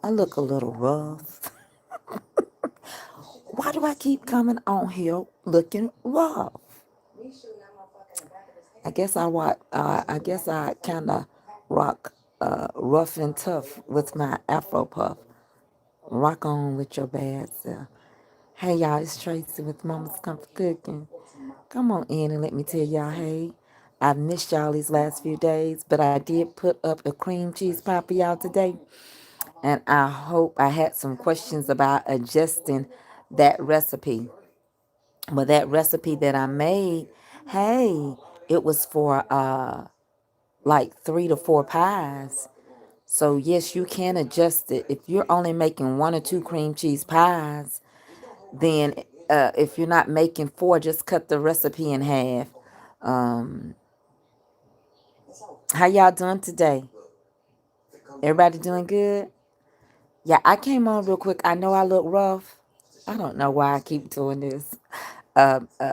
I look a little rough. Why do I keep coming on here looking rough? I guess I kind of rock rough and tough with my Afro puff. Rock on with your bad self. Hey y'all, it's Tracy with Mama's Comfort Cooking. Come on in and let me tell y'all, hey, I've missed y'all these last few days, but I did put up a cream cheese pie for y'all today. And I hope I had some questions about adjusting that recipe. But that recipe that I made, hey, it was for like 3 to 4 pies. So yes, you can adjust it. If you're only making 1 or 2 cream cheese pies, then if you're not making 4, just cut the recipe in half. Um, how y'all doing today? Everybody doing good? Yeah, I came on real quick. I know I look rough. I don't know why I keep doing this.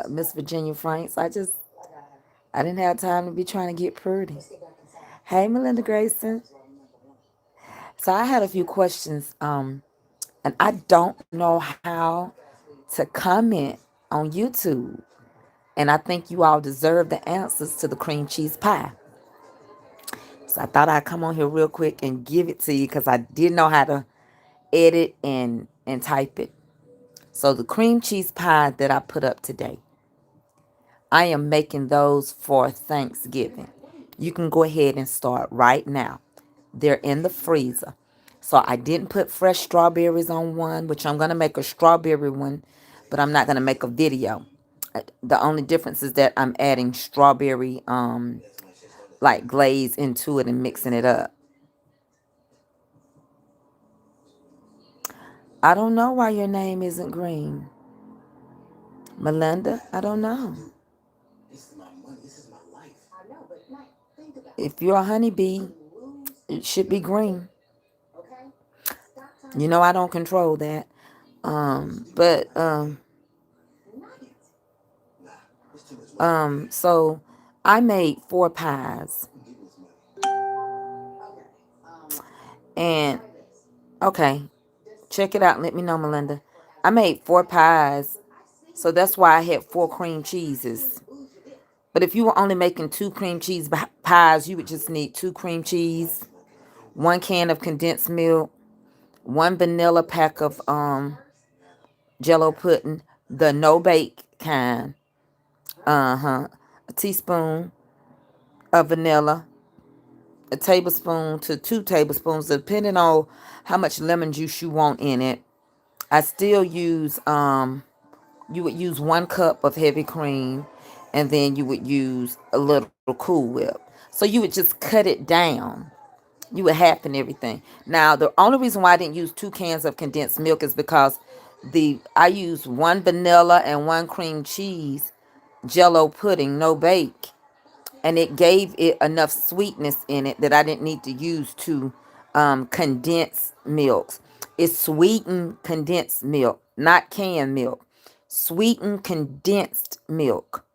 Miss Virginia Franks, I didn't have time to be trying to get pretty. Hey, Melinda Grayson. So I had a few questions, and I don't know how to comment on YouTube. And I think you all deserve the answers to the cream cheese pie. So I thought I'd come on here real quick and give it to you because I didn't know how to edit and type it. So the cream cheese pie that I put up today, I am making those for Thanksgiving. You can go ahead and start right now. They're in the freezer. So I didn't put fresh strawberries on one, which I'm going to make a strawberry one, but I'm not going to make a video. The only difference is that I'm adding strawberry like glaze into it and mixing it up. I don't know why your name isn't green. Melinda, I don't know. If you're a honeybee, it should be green. You know I don't control that. So I made 4 pies. And okay, check it out. Let me know, Melinda. I made 4 pies. So that's why I had 4 cream cheeses. But if you were only making 2 cream cheese pies, you would just need 2 cream cheese, 1 can of condensed milk, 1 vanilla pack of Jello pudding, the no bake kind. A teaspoon of vanilla, a tablespoon to 2 tablespoons, depending on how much lemon juice you want in it. I still use you would use 1 cup of heavy cream, and then you would use a little Cool Whip. So you would just cut it down. You would half and everything. Now the only reason why I didn't use 2 cans of condensed milk is because I used 1 vanilla and 1 cream cheese Jello pudding, no bake, and it gave it enough sweetness in it that I didn't need to use 2 condensed milks. It's sweetened condensed milk, not canned milk. Sweetened condensed milk.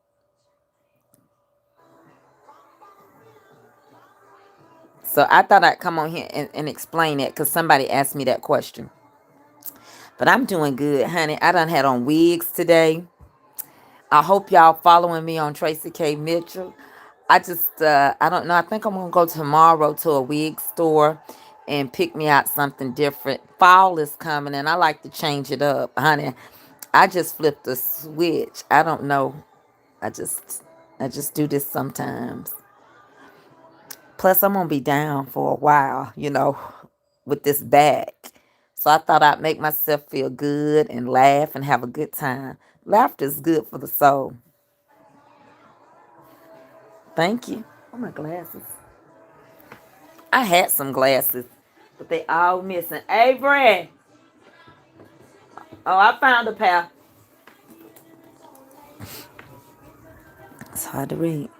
So I thought I'd come on here and explain it because somebody asked me that question. But I'm doing good, honey. I done had on wigs today. I hope y'all following me on Tracy K. Mitchell. I don't know. I think I'm going to go tomorrow to a wig store and pick me out something different. Fall is coming and I like to change it up, honey. I just flipped a switch. I don't know. I just do this sometimes. Plus, I'm going to be down for a while, with this back. So I thought I'd make myself feel good and laugh and have a good time. Laughter is good for the soul. Thank you. Oh, my glasses. I had some glasses, but they all missing. Avery! Oh, I found a pair. It's hard to read.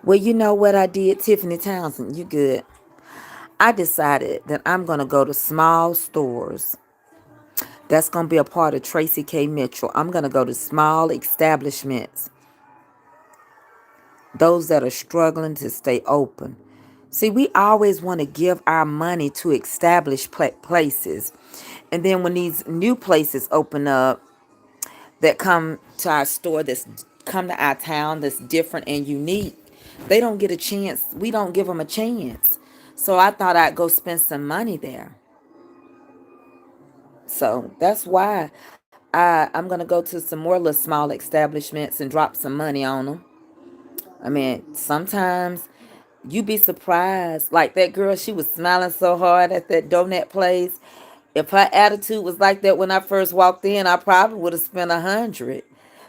Well, you know what I did, Tiffany Townsend? You good. I decided that I'm going to go to small stores. That's going to be a part of Tracy K. Mitchell. I'm going to go to small establishments those that are struggling to stay open. See, we always want to give our money to established places. And then when these new places open up that come to our store, that's come to our town, that's different and unique, they don't get a chance. We don't give them a chance. So I thought I'd go spend some money there. So that's why I'm going to go to some more little small establishments and drop some money on them. I mean, sometimes you be surprised. Like that girl, she was smiling so hard at that donut place. If her attitude was like that when I first walked in, I probably would have spent 100.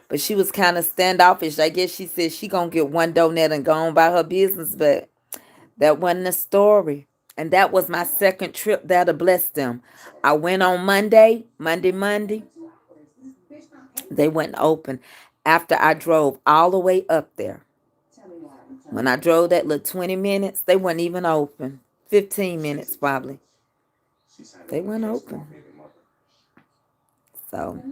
But she was kind of standoffish. I guess she said she gonna get one donut and go on by her business. But that wasn't the story. And that was my second trip there to bless them. I went on Monday. They wouldn't open after I drove all the way up there. When I drove that little 20 minutes, they weren't even open. 15 minutes probably. They weren't open. So,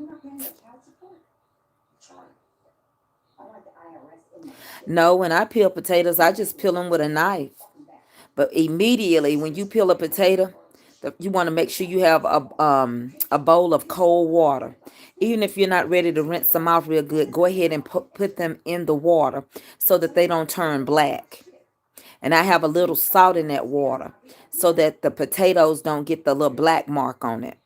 no, when I peel potatoes, I just peel them with a knife. But immediately when you peel a potato, you want to make sure you have a bowl of cold water. Even if you're not ready to rinse them off real good, go ahead and put them in the water so that they don't turn black. And I have a little salt in that water so that the potatoes don't get the little black mark on it.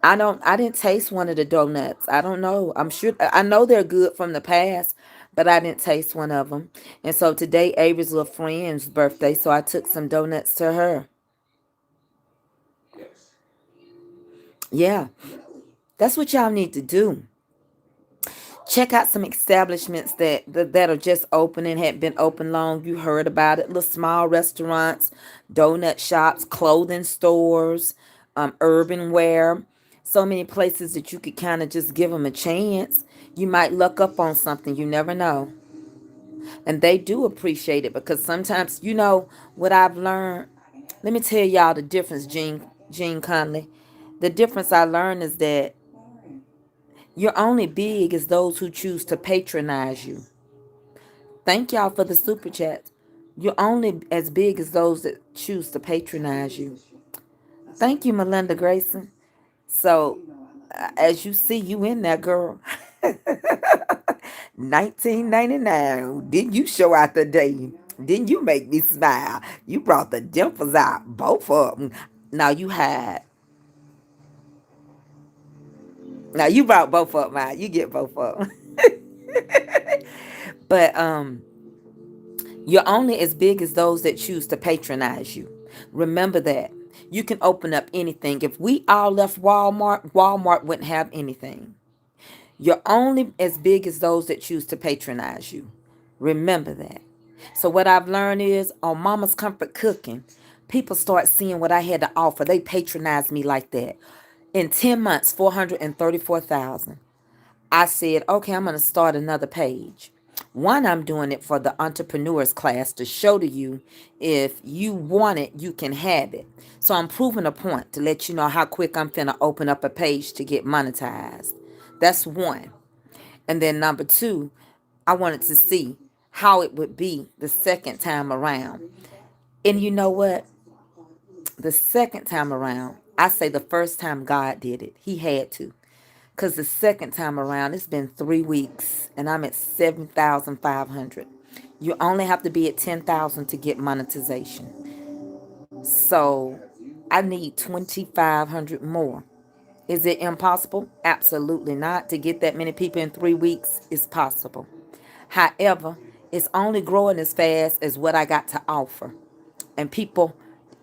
I didn't taste one of the donuts. I don't know. I'm sure I know they're good from the past, but I didn't taste one of them. And so today Avery's little friend's birthday, so I took some donuts to her. Yeah. That's what y'all need to do. Check out some establishments that are just opening, hadn't been open long. You heard about it. Little small restaurants, donut shops, clothing stores, urban wear. So many places that you could kind of just give them a chance. You might luck up on something. You never know. And they do appreciate it because sometimes, what I've learned. Let me tell y'all the difference, Gene Conley. The difference I learned is that you're only big as those who choose to patronize you. Thank y'all for the super chat. You're only as big as those that choose to patronize you. Thank you, Melinda Grayson. So, as you see, you in there, girl. 1999. Didn't you show out the day? Didn't you make me smile? You brought the dimples out, both of them. Now you had. Now you brought both of them out. You get both of them. But you're only as big as those that choose to patronize you. Remember that. You can open up anything. If we all left Walmart, Walmart wouldn't have anything. You're only as big as those that choose to patronize you. Remember that. So what I've learned is on Mama's Comfort Cooking, people start seeing what I had to offer. They patronize me like that. In 10 months, 434,000. I said, okay, I'm going to start another page. One, I'm doing it for the entrepreneurs class to show to you if you want it, you can have it. So I'm proving a point to let you know how quick I'm finna open up a page to get monetized. That's one. And then number two, I wanted to see how it would be the second time around. And you know what? The second time around, I say the first time God did it. He had to. Because the second time around, it's been 3 weeks and I'm at 7,500. You only have to be at 10,000 to get monetization. So I need 2,500 more. Is it impossible? Absolutely not. To get that many people in 3 weeks is possible. However, it's only growing as fast as what I got to offer. And people,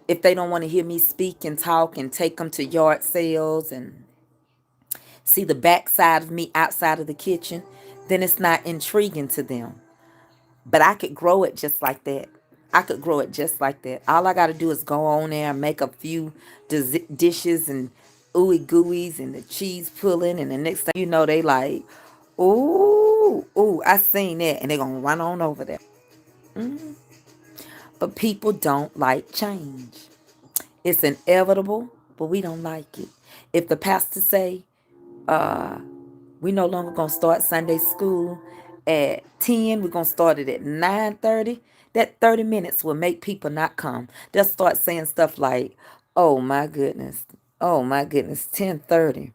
if they don't want to hear me speak and talk and take them to yard sales and see the backside of me outside of the kitchen, then it's not intriguing to them. But I could grow it just like that. I could grow it just like that. All I got to do is go on there and make a few dishes and ooey gooeys and the cheese pulling. And the next thing you know, they like, ooh, I seen that. And they're going to run on over there. But people don't like change. It's inevitable, but we don't like it. If the pastor say, we no longer going to start Sunday school at 10. We're going to start it at 9:30. That 30 minutes will make people not come. They'll start saying stuff like, oh my goodness. Oh my goodness, 10:30.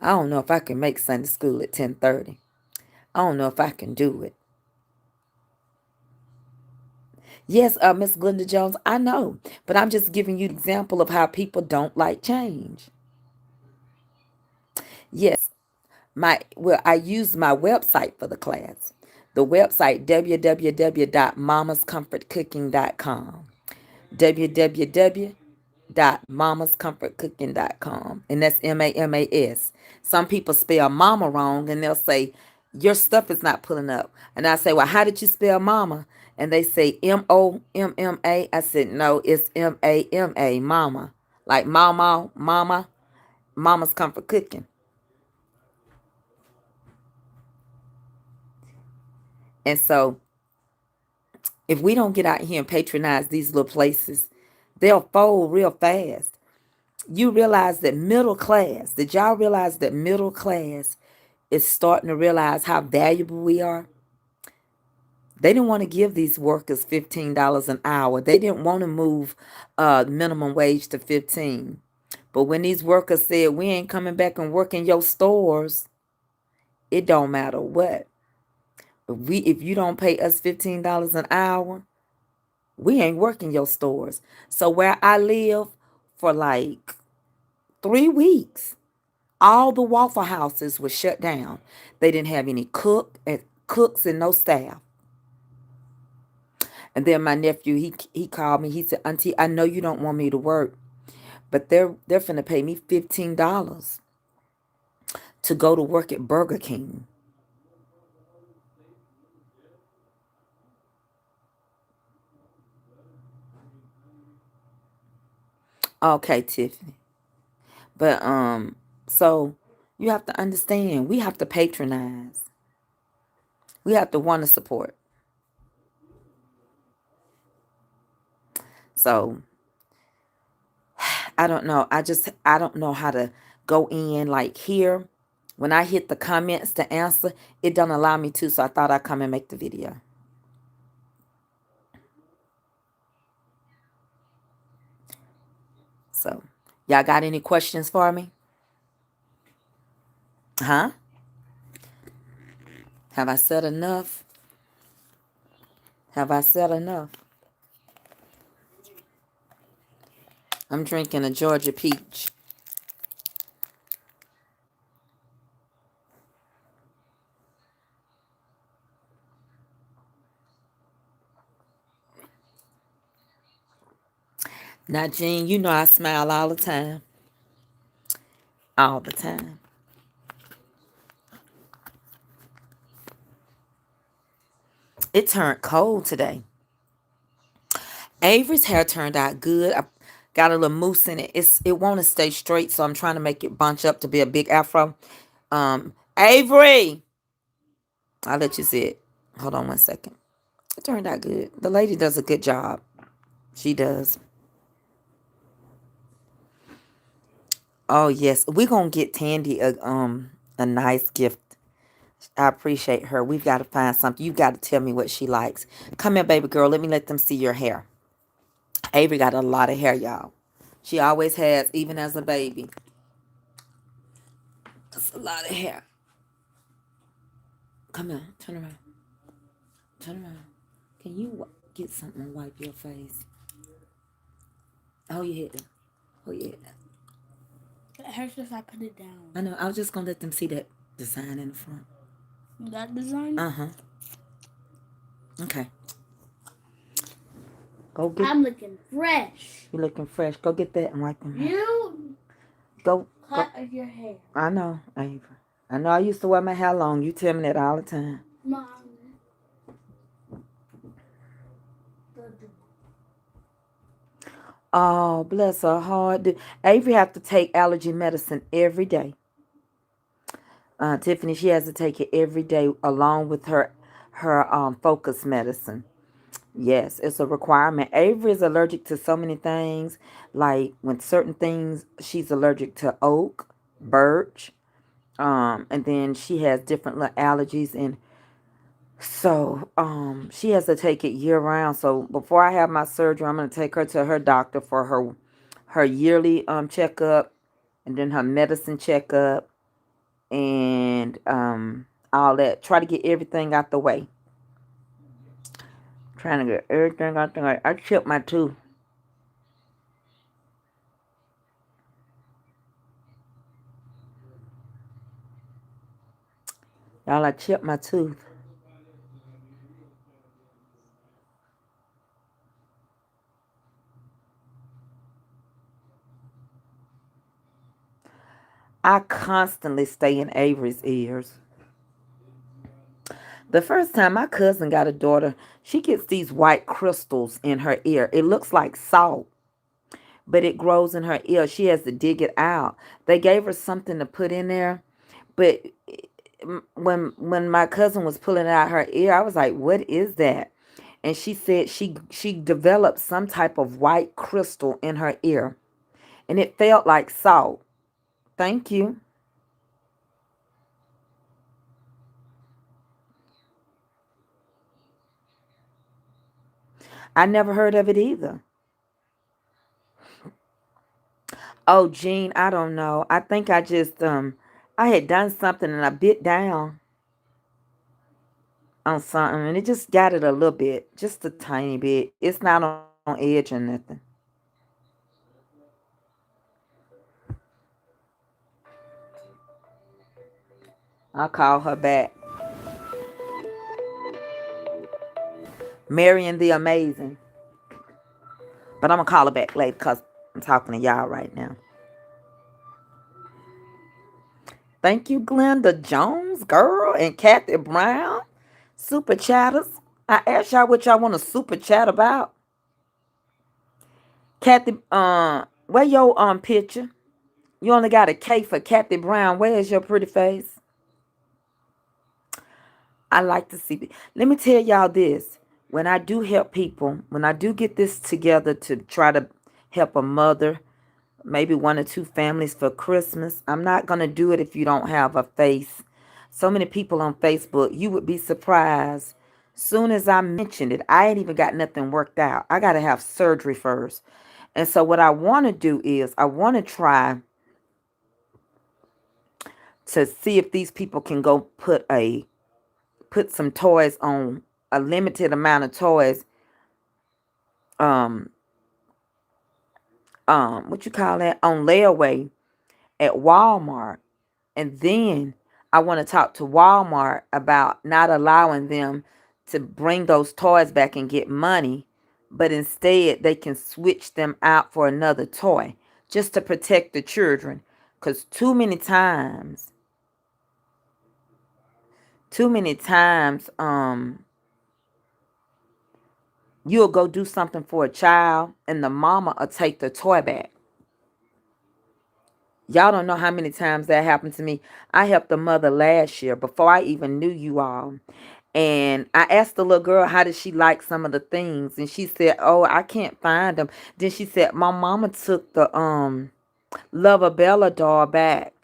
I don't know if I can make Sunday school at 10:30. I don't know if I can do it. Yes, Miss Glenda Jones, I know. But I'm just giving you an example of how people don't like change. Yes, I used my website for the class. The website www.mamascomfortcooking.com. www.mamascomfortcooking.com. And that's MAMAS. Some people spell mama wrong and they'll say, your stuff is not pulling up. And I say, well, how did you spell mama? And they say MOMMA. I said, no, it's MAMA, mama. Like mama, mama's comfort cooking. And so if we don't get out here and patronize these little places, they'll fold real fast. You realize that did y'all realize that middle class is starting to realize how valuable we are? They didn't want to give these workers $15 an hour. They didn't want to move minimum wage to 15. But when these workers said, we ain't coming back and working your stores, it don't matter what. If you don't pay us $15 an hour, we ain't working your stores. So where I live, for like 3 weeks, all the Waffle Houses were shut down. They didn't have any cooks and no staff. And then my nephew, he called me. He said, Auntie, I know you don't want me to work, but they're finna pay me $15 to go to work at Burger King. Okay, Tiffany. But so you have to understand, we have to patronize. We have to want to support. So I don't know. I don't know how to go in like here. When I hit the comments to answer, it don't allow me to, so I thought I'd come and make the video. So, y'all got any questions for me? Huh? Have I said enough? Have I said enough? I'm drinking a Georgia peach. Now, Jean, you know I smile all the time. All the time. It turned cold today. Avery's hair turned out good. I got a little mousse in it. It want to stay straight, so I'm trying to make it bunch up to be a big afro. Avery, I'll let you see it. Hold on one second. It turned out good. The lady does a good job. She does. Oh yes, we're gonna get Tandy a nice gift. I appreciate her. We've got to find something. You got to tell me what she likes. Come here, baby girl. Let me let them see your hair. Avery got a lot of hair, y'all. She always has, even as a baby. That's a lot of hair. Come here. Turn around. Turn around. Can you get something and wipe your face? Hold your head down. Hold your head down. It hurts if I put it down. I know. I was just going to let them see that design in the front. That design? Uh-huh. Okay. I'm looking fresh. You're looking fresh. Go get that and wipe them. You go cut your hair. I know, Avery. I know I used to wear my hair long. You tell me that all the time. Mom. Oh, bless her heart. Avery have to take allergy medicine every day. Tiffany, she has to take it every day along with her focus medicine. Yes, it's a requirement. Avery is allergic to so many things. Like when certain things, she's allergic to oak, birch, and then she has different little allergies. And So she has to take it year round. So before I have my surgery, I'm gonna take her to her doctor for her yearly checkup, and then her medicine checkup, and all that. Try to get everything out the way. Trying to get everything out the way. I chipped my tooth. Y'all, I chipped my tooth. I constantly stay in Avery's ears. The first time my cousin got a daughter, she gets these white crystals in her ear. It looks like salt, but it grows in her ear. She has to dig it out. They gave her something to put in there, but when my cousin was pulling out her ear, I was like, "What is that?" And she said she developed some type of white crystal in her ear, and it felt like salt. Thank you. I never heard of it either. Oh, Gene, I don't know. I think I just I had done something and I bit down on something and it just got it a little bit, just a tiny bit. It's not on edge or nothing. I'll call her back. Marion the Amazing. But I'm gonna call her back later because I'm talking to y'all right now. Thank you, Glenda Jones, girl, and Kathy Brown. Super chatters. I asked y'all what y'all want to super chat about. Kathy, where your picture? You only got a K for Kathy Brown. Where is your pretty face? I like to see. Let me tell y'all this. When I do help people, when I do get this together to try to help a mother, maybe one or two families for Christmas, I'm not going to do it if you don't have a face. So many people on Facebook, you would be surprised. Soon as I mentioned it, I ain't even got nothing worked out. I got to have surgery first. And so what I want to do is I want to try to see if these people can go put some toys on a limited amount of toys um what you call that on layaway at Walmart, and then I want to talk to Walmart about not allowing them to bring those toys back and get money, but instead they can switch them out for another toy just to protect the children, because too many times you'll go do something for a child and the mama will take the toy back. Y'all don't know how many times that happened to me. I helped a mother last year before I even knew you all. And I asked the little girl how did she like some of the things, and she said, "Oh, I can't find them." Then she said, "My mama took the Lover Bella doll back."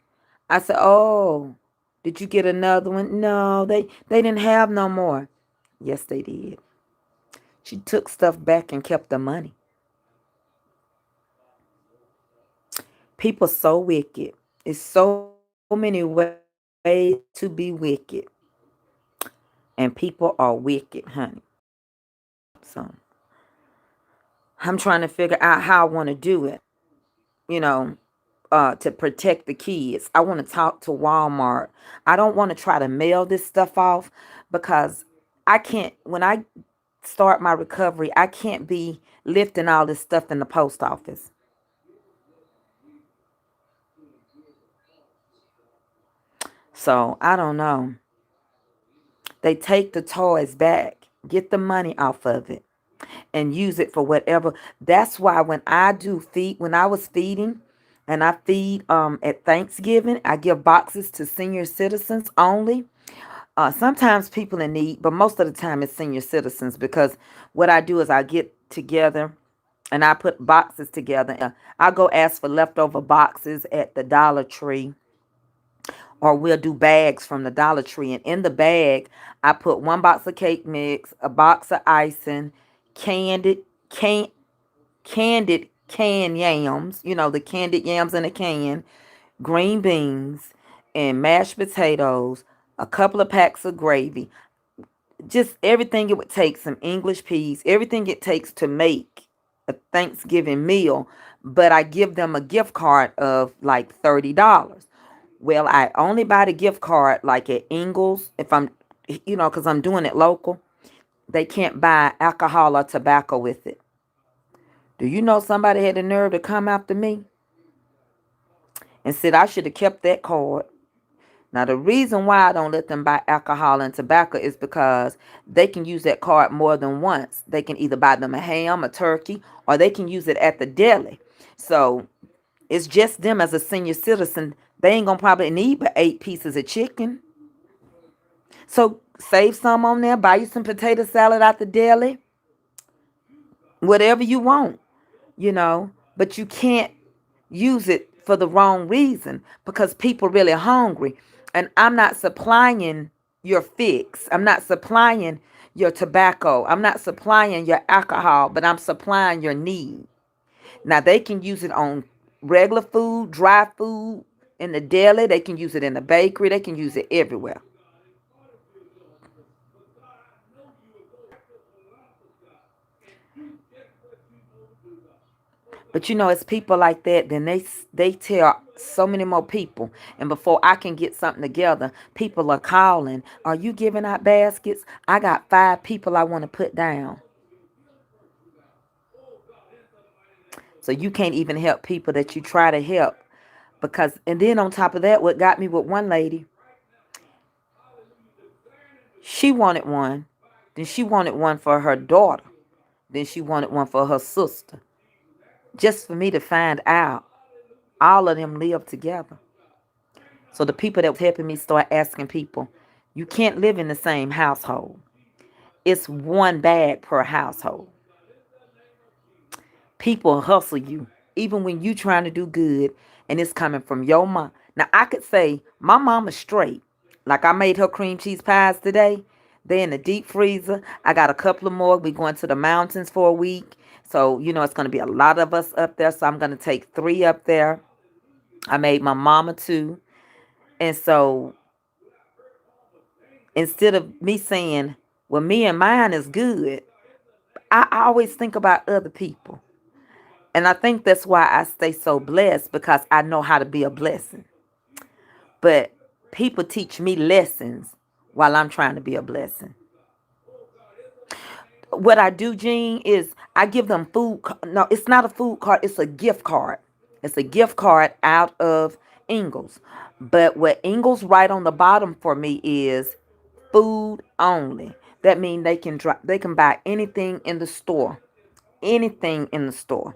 I said, "Oh, did you get another one?" "No, they didn't have no more." Yes, they did. She took stuff back and kept the money. People so wicked. It's so many ways to be wicked. And people are wicked, honey. So I'm trying to figure out how I want to do it, you know, to protect the kids. I want to talk to Walmart. I don't want to try to mail this stuff off because I can't, when I start my recovery, I can't be lifting all this stuff in the post office. So I don't know. They take the toys back, get the money off of it, and use it for whatever. That's why when I was feeding, and I feed at Thanksgiving, I give boxes to senior citizens only. Sometimes people in need, but most of the time it's senior citizens, because what I do is I get together and I put boxes together. I go ask for leftover boxes at the Dollar Tree Or we'll do bags from the Dollar Tree. And in the bag, I put one box of cake mix, a box of icing, candied, can, candied canned yams, the candied yams in a can, green beans, and mashed potatoes, a couple of packs of gravy, just everything it would take, some English peas, everything it takes to make a Thanksgiving meal. But I give them a gift card of like $30. Well, I only buy the gift card like at Ingles if because I'm doing it local. They can't buy alcohol or tobacco with it. Do you know somebody had the nerve to come after me and said I should have kept that card? Now, the reason why I don't let them buy alcohol and tobacco is because they can use that card more than once. They can either buy them a ham, a turkey, or they can use it at the deli. So it's just them as a senior citizen. They ain't gonna probably need but 8 pieces of chicken. So save some on there, buy you some potato salad out the deli, whatever you want, but you can't use it for the wrong reason because people really hungry. And I'm not supplying your fix. I'm not supplying your tobacco. I'm not supplying your alcohol, but I'm supplying your need. Now they can use it on regular food, dry food, in the deli. They can use it in the bakery. They can use it everywhere. But it's people like that. Then they tell so many more people, and before I can get something together, people are calling. Are you giving out baskets? I got 5 people I want to put down. So you can't even help people that you try to help because. And then on top of that, what got me with one lady, she wanted one. Then she wanted one for her daughter. Then she wanted one for her sister. Just for me to find out all of them live together. So the people that was helping me start asking people, you can't live in the same household. It's one bag per household. People hustle you, even when you trying to do good, and it's coming from your mom. Now I could say my mama's straight. Like I made her cream cheese pies today. They're in the deep freezer. I got a couple of more. We going to the mountains for a week. So, it's going to be a lot of us up there. So I'm going to take 3 up there. I made my mama 2. And so instead of me saying, well, me and mine is good, I always think about other people. And I think that's why I stay so blessed because I know how to be a blessing. But people teach me lessons while I'm trying to be a blessing. What I do, Gene, is I give them food. No, it's not a food card. It's a gift card. It's a gift card out of Ingles. But what Ingles write on the bottom for me is food only. That means they can buy anything in the store. Anything in the store.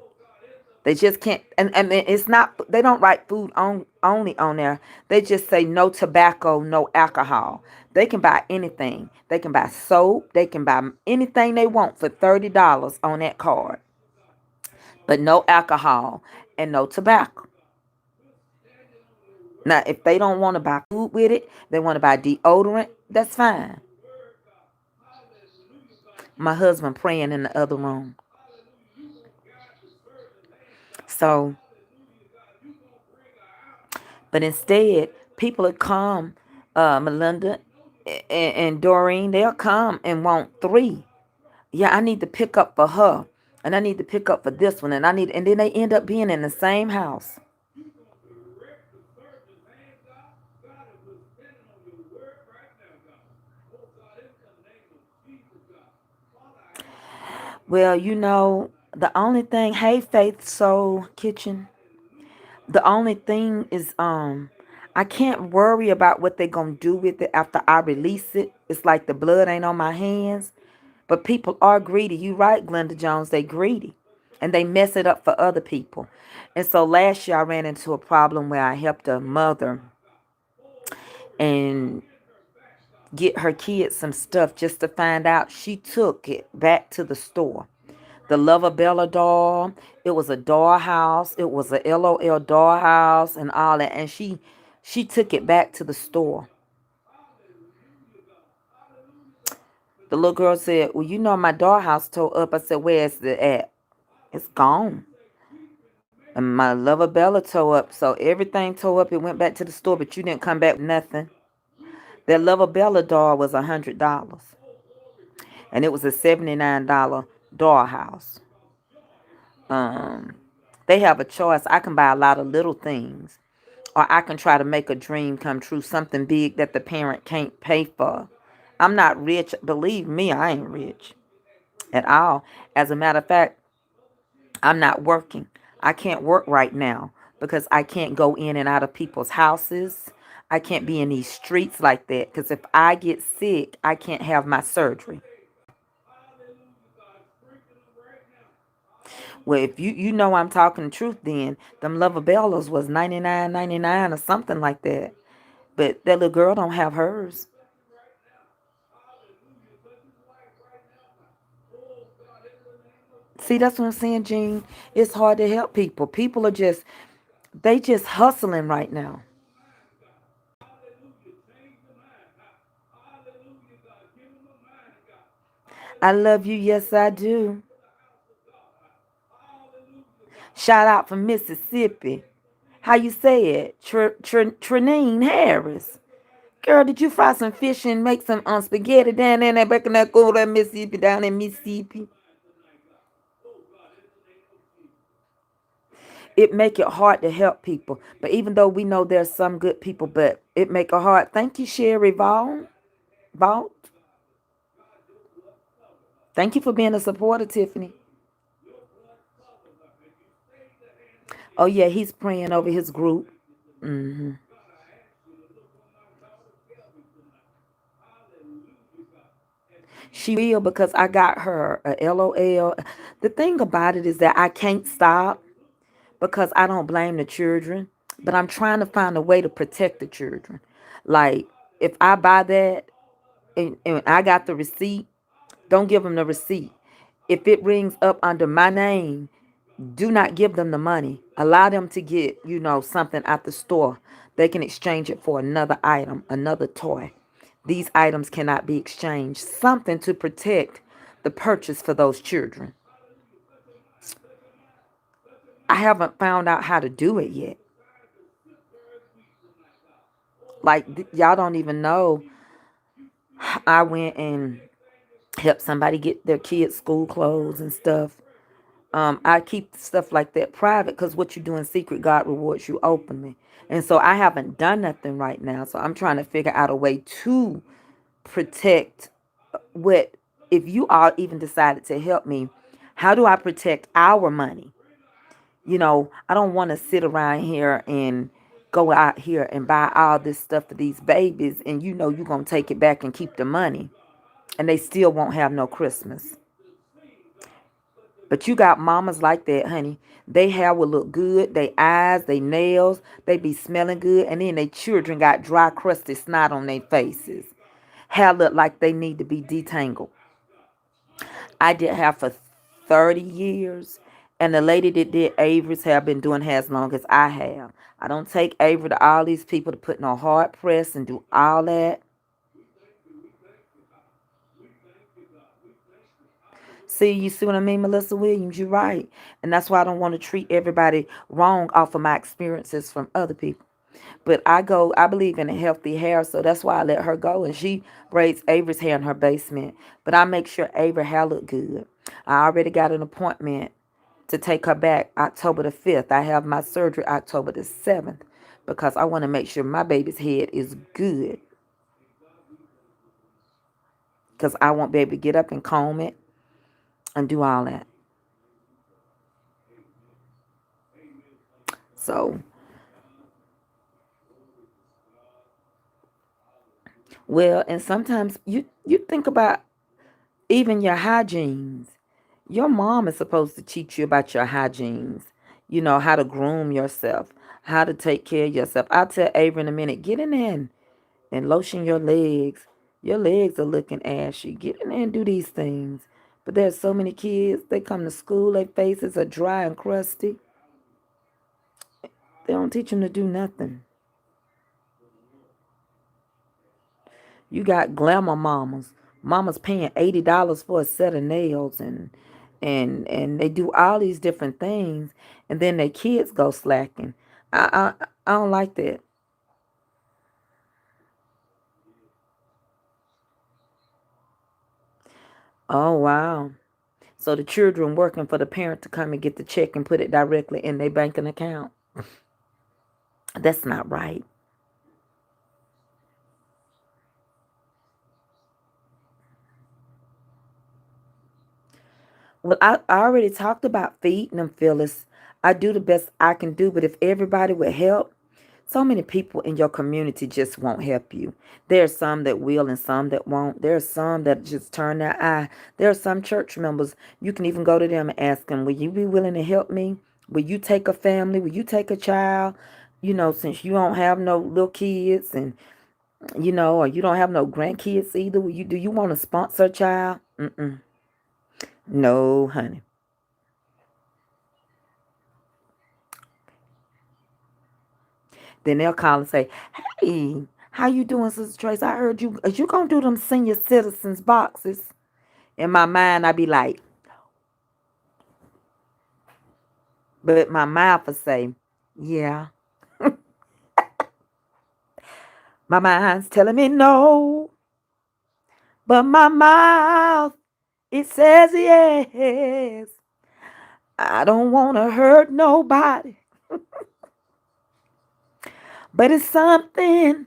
They just can't, and it's not. They don't write only on there. They just say no tobacco, no alcohol. They can buy anything. They can buy soap. They can buy anything they want for $30 on that card, but no alcohol and no tobacco. Now, if they don't want to buy food with it, they want to buy deodorant. That's fine. My husband praying in the other room. So, but instead, people will come, Melinda and Doreen, they'll come and want 3. Yeah, I need to pick up for her, and I need to pick up for this one, and then they end up being in the same house. Well, the only thing, hey, Faith Soul Kitchen, the only thing is, I can't worry about what they're gonna do with it after I release it. It's like the blood ain't on my hands. But people are greedy. You right, Glenda Jones. They greedy. And they mess it up for other people. And so last year I ran into a problem where I helped a mother and get her kids some stuff just to find out she took it back to the store. The Lover Bella doll. It was a dollhouse. It was a LOL dollhouse and all that. And she She took it back to the store. The little girl said, well, you know, my dollhouse tore up. I said, where's it at? It's gone. And my lover Bella tore up. So everything tore up. It went back to the store, but you didn't come back with nothing. That lover Bella doll was $100. And it was a $79 dollhouse. Um, they have a choice. I can buy a lot of little things, or I can try to make a dream come true, something big that the parent can't pay for. I'm not rich. Believe me, I ain't rich at all. As a matter of fact, I'm not working. I can't work right now because I can't go in and out of people's houses. I can't be in these streets like that because if I get sick, I can't have my surgery. Well, if you know I'm talking the truth, then them Lover Bellas was 99.99 or something like that. But that little girl don't have hers. See, that's what I'm saying, Gene. It's hard to help people. People are just they just hustling right now. I love you, yes I do. Shout out from Mississippi. How you say it? Trinine Harris. Girl, did you fry some fish and make some spaghetti down there in that back in that cool that Mississippi down in Mississippi? It make it hard to help people. But even though we know there's some good people, but it make it hard. Thank you, Sherry Vaughn. Vault. Thank you for being a supporter, Tiffany. Oh yeah, he's praying over his group. Hmm. She will because I got her a LOL. The thing about it is that I can't stop because I don't blame the children, but I'm trying to find a way to protect the children. Like if I buy that and I got the receipt, don't give them the receipt. If it rings up under my name, do not give them the money. Allow them to get, something at the store. They can exchange it for another item, another toy. These items cannot be exchanged. Something to protect the purchase for those children. I haven't found out how to do it yet. Like, y'all don't even know. I went and helped somebody get their kids' school clothes and stuff. I keep stuff like that private because what you do in secret, God rewards you openly. And so I haven't done nothing right now. So I'm trying to figure out a way to protect what, if you all even decided to help me, how do I protect our money? I don't want to sit around here and go out here and buy all this stuff for these babies and you're going to take it back and keep the money and they still won't have no Christmas. But you got mamas like that, honey. They hair will look good, they eyes, they nails, they be smelling good, and then they children got dry, crusty snot on their faces. Hair look like they need to be detangled. I did hair for 30 years, and the lady that did Avery's hair been doing hair as long as I have. I don't take Avery to all these people to put no hard press and do all that. See, you see what I mean, Melissa Williams? You're right. And that's why I don't want to treat everybody wrong off of my experiences from other people. But I believe in a healthy hair, so that's why I let her go. And she braids Avery's hair in her basement. But I make sure Avery's hair look good. I already got an appointment to take her back October the 5th. I have my surgery October the 7th because I want to make sure my baby's head is good. Because I won't be able to get up and comb it and do all that. So, well, and sometimes you think about even your hygienes. Your mom is supposed to teach you about your hygienes. How to groom yourself, how to take care of yourself. I'll tell Avery in a minute, get in there and lotion your legs. Your legs are looking ashy. Get in there and do these things. But there's so many kids, they come to school, their faces are dry and crusty. They don't teach them to do nothing. You got glamour mamas. Mama's paying $80 for a set of nails, and they do all these different things, and then their kids go slacking. I don't like that. Oh wow. So the children working for the parent to come and get the check and put it directly in their banking account. That's not right. Well, I already talked about feeding them, Phyllis. I do the best I can do, but if everybody would help, so many people in your community just won't help you. There are some that will and some that won't. There are some that just turn their eye. There are some church members, you can even go to them and ask them, will you be willing to help me? Will you take a family? Will you take a child? Since you don't have no little kids and, or you don't have no grandkids either, do you want to sponsor a child? Mm-mm. No, honey. Then they'll call and say, "Hey, how you doing, Sister Trace? I heard you. Is you gonna do them senior citizens boxes?" In my mind, I be like, but my mouth will say, "Yeah." My mind's telling me no, but my mouth it says yes. I don't wanna hurt nobody, but it's something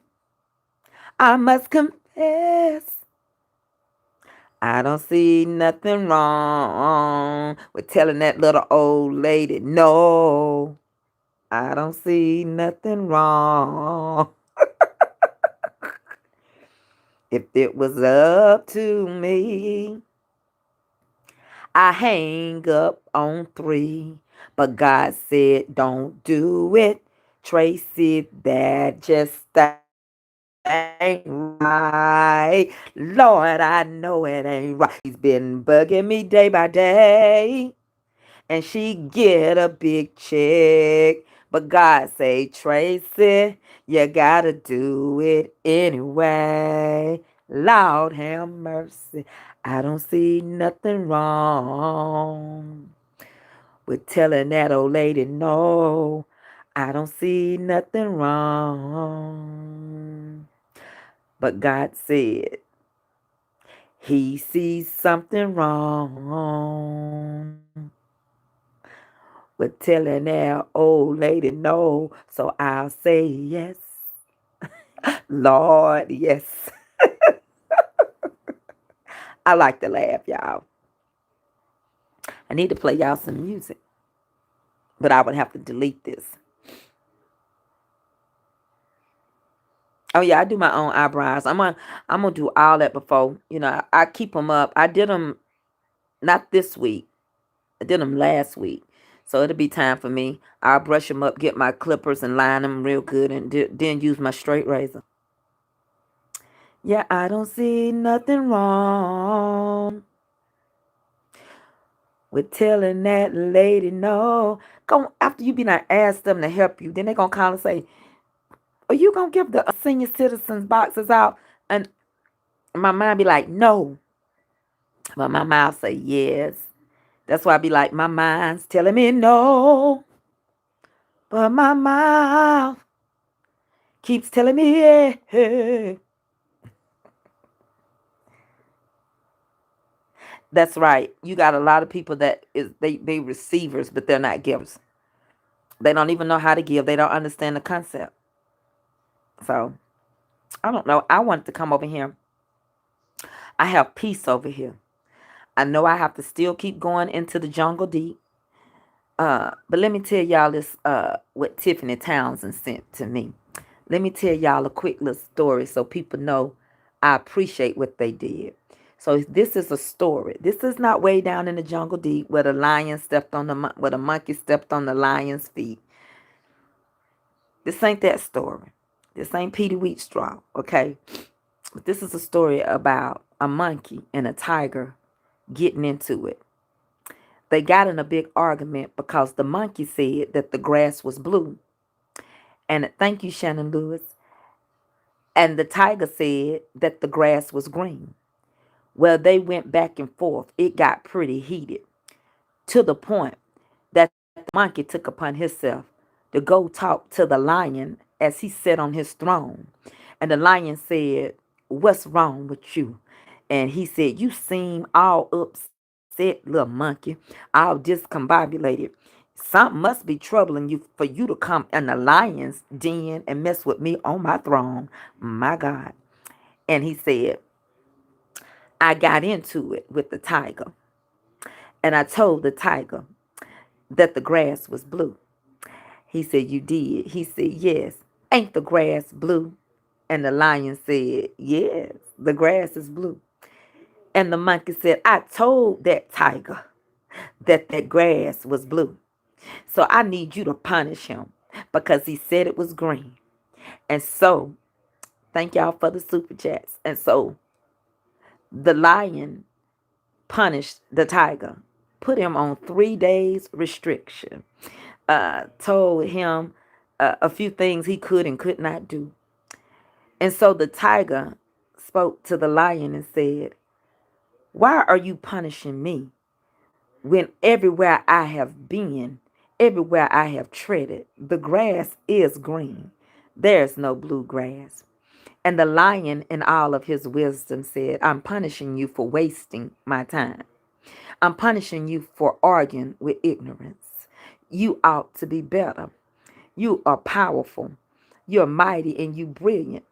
I must confess. I don't see nothing wrong with telling that little old lady no. I don't see nothing wrong. If it was up to me, I hang up on three. But God said, don't do it. Tracy, that just ain't right. Lord, I know it ain't right. He's been bugging me day by day, and she get a big check. But God say, Tracy, you gotta do it anyway. Lord have mercy. I don't see nothing wrong with telling that old lady no. I don't see nothing wrong. But God said he sees something wrong with telling that old lady no. So I'll say yes. Lord, yes. I like to laugh, y'all. I need to play y'all some music, but I would have to delete this. Oh yeah, I do my own eyebrows. I'm gonna do all that before. I keep them up. I did them not this week. I did them last week. So it'll be time for me. I'll brush them up, get my clippers and line them real good, and then use my straight razor. Yeah, I don't see nothing wrong with telling that lady no. Go after you be not ask them to help you, then they gonna call and say, "Are you gonna give the senior citizens boxes out?" And my mind be like, "No," but my mouth say yes. That's why I be like, my mind's telling me no, but my mouth keeps telling me yeah. That's right. You got a lot of people that is they receivers, but they're not givers. They don't even know how to give. They don't understand the concept. So I don't know. I wanted to come over here. I have peace over here. I know I have to still keep going into the jungle deep. But let me tell y'all this what Tiffany Townsend sent to me. Let me tell y'all a quick little story so people know I appreciate what they did. So this is a story. This is not way down in the jungle deep where the lion stepped on where the monkey stepped on the lion's feet. This ain't that story. This ain't Petey Wheatstraw, okay? But this is a story about a monkey and a tiger getting into it. They got in a big argument because the monkey said that the grass was blue. And thank you, Shannon Lewis. And the tiger said that the grass was green. Well, they went back and forth. It got pretty heated to the point that the monkey took upon himself to go talk to the lion as he sat on his throne. And the lion said, "What's wrong with you?" And he said, "You seem all upset, little monkey, all discombobulated. Something must be troubling you for you to come in the lion's den and mess with me on my throne. My God." And he said, "I got into it with the tiger, and I told the tiger that the grass was blue." He said, "You did?" He said, "Yes. Ain't the grass blue?" And the lion said, "Yes, the grass is blue." And the monkey said, "I told that tiger that that grass was blue. So I need you to punish him because he said it was green." And so, thank y'all for the super chats. And so the lion punished the tiger, put him on 3 days restriction, told him a few things he could and could not do. And so the tiger spoke to the lion and said, "Why are you punishing me when everywhere I have been, everywhere I have treaded, the grass is green? There's no blue grass." And the lion, in all of his wisdom, said, "I'm punishing you for wasting my time. I'm punishing you for arguing with ignorance. You ought to be better. You are powerful. You're mighty and you brilliant.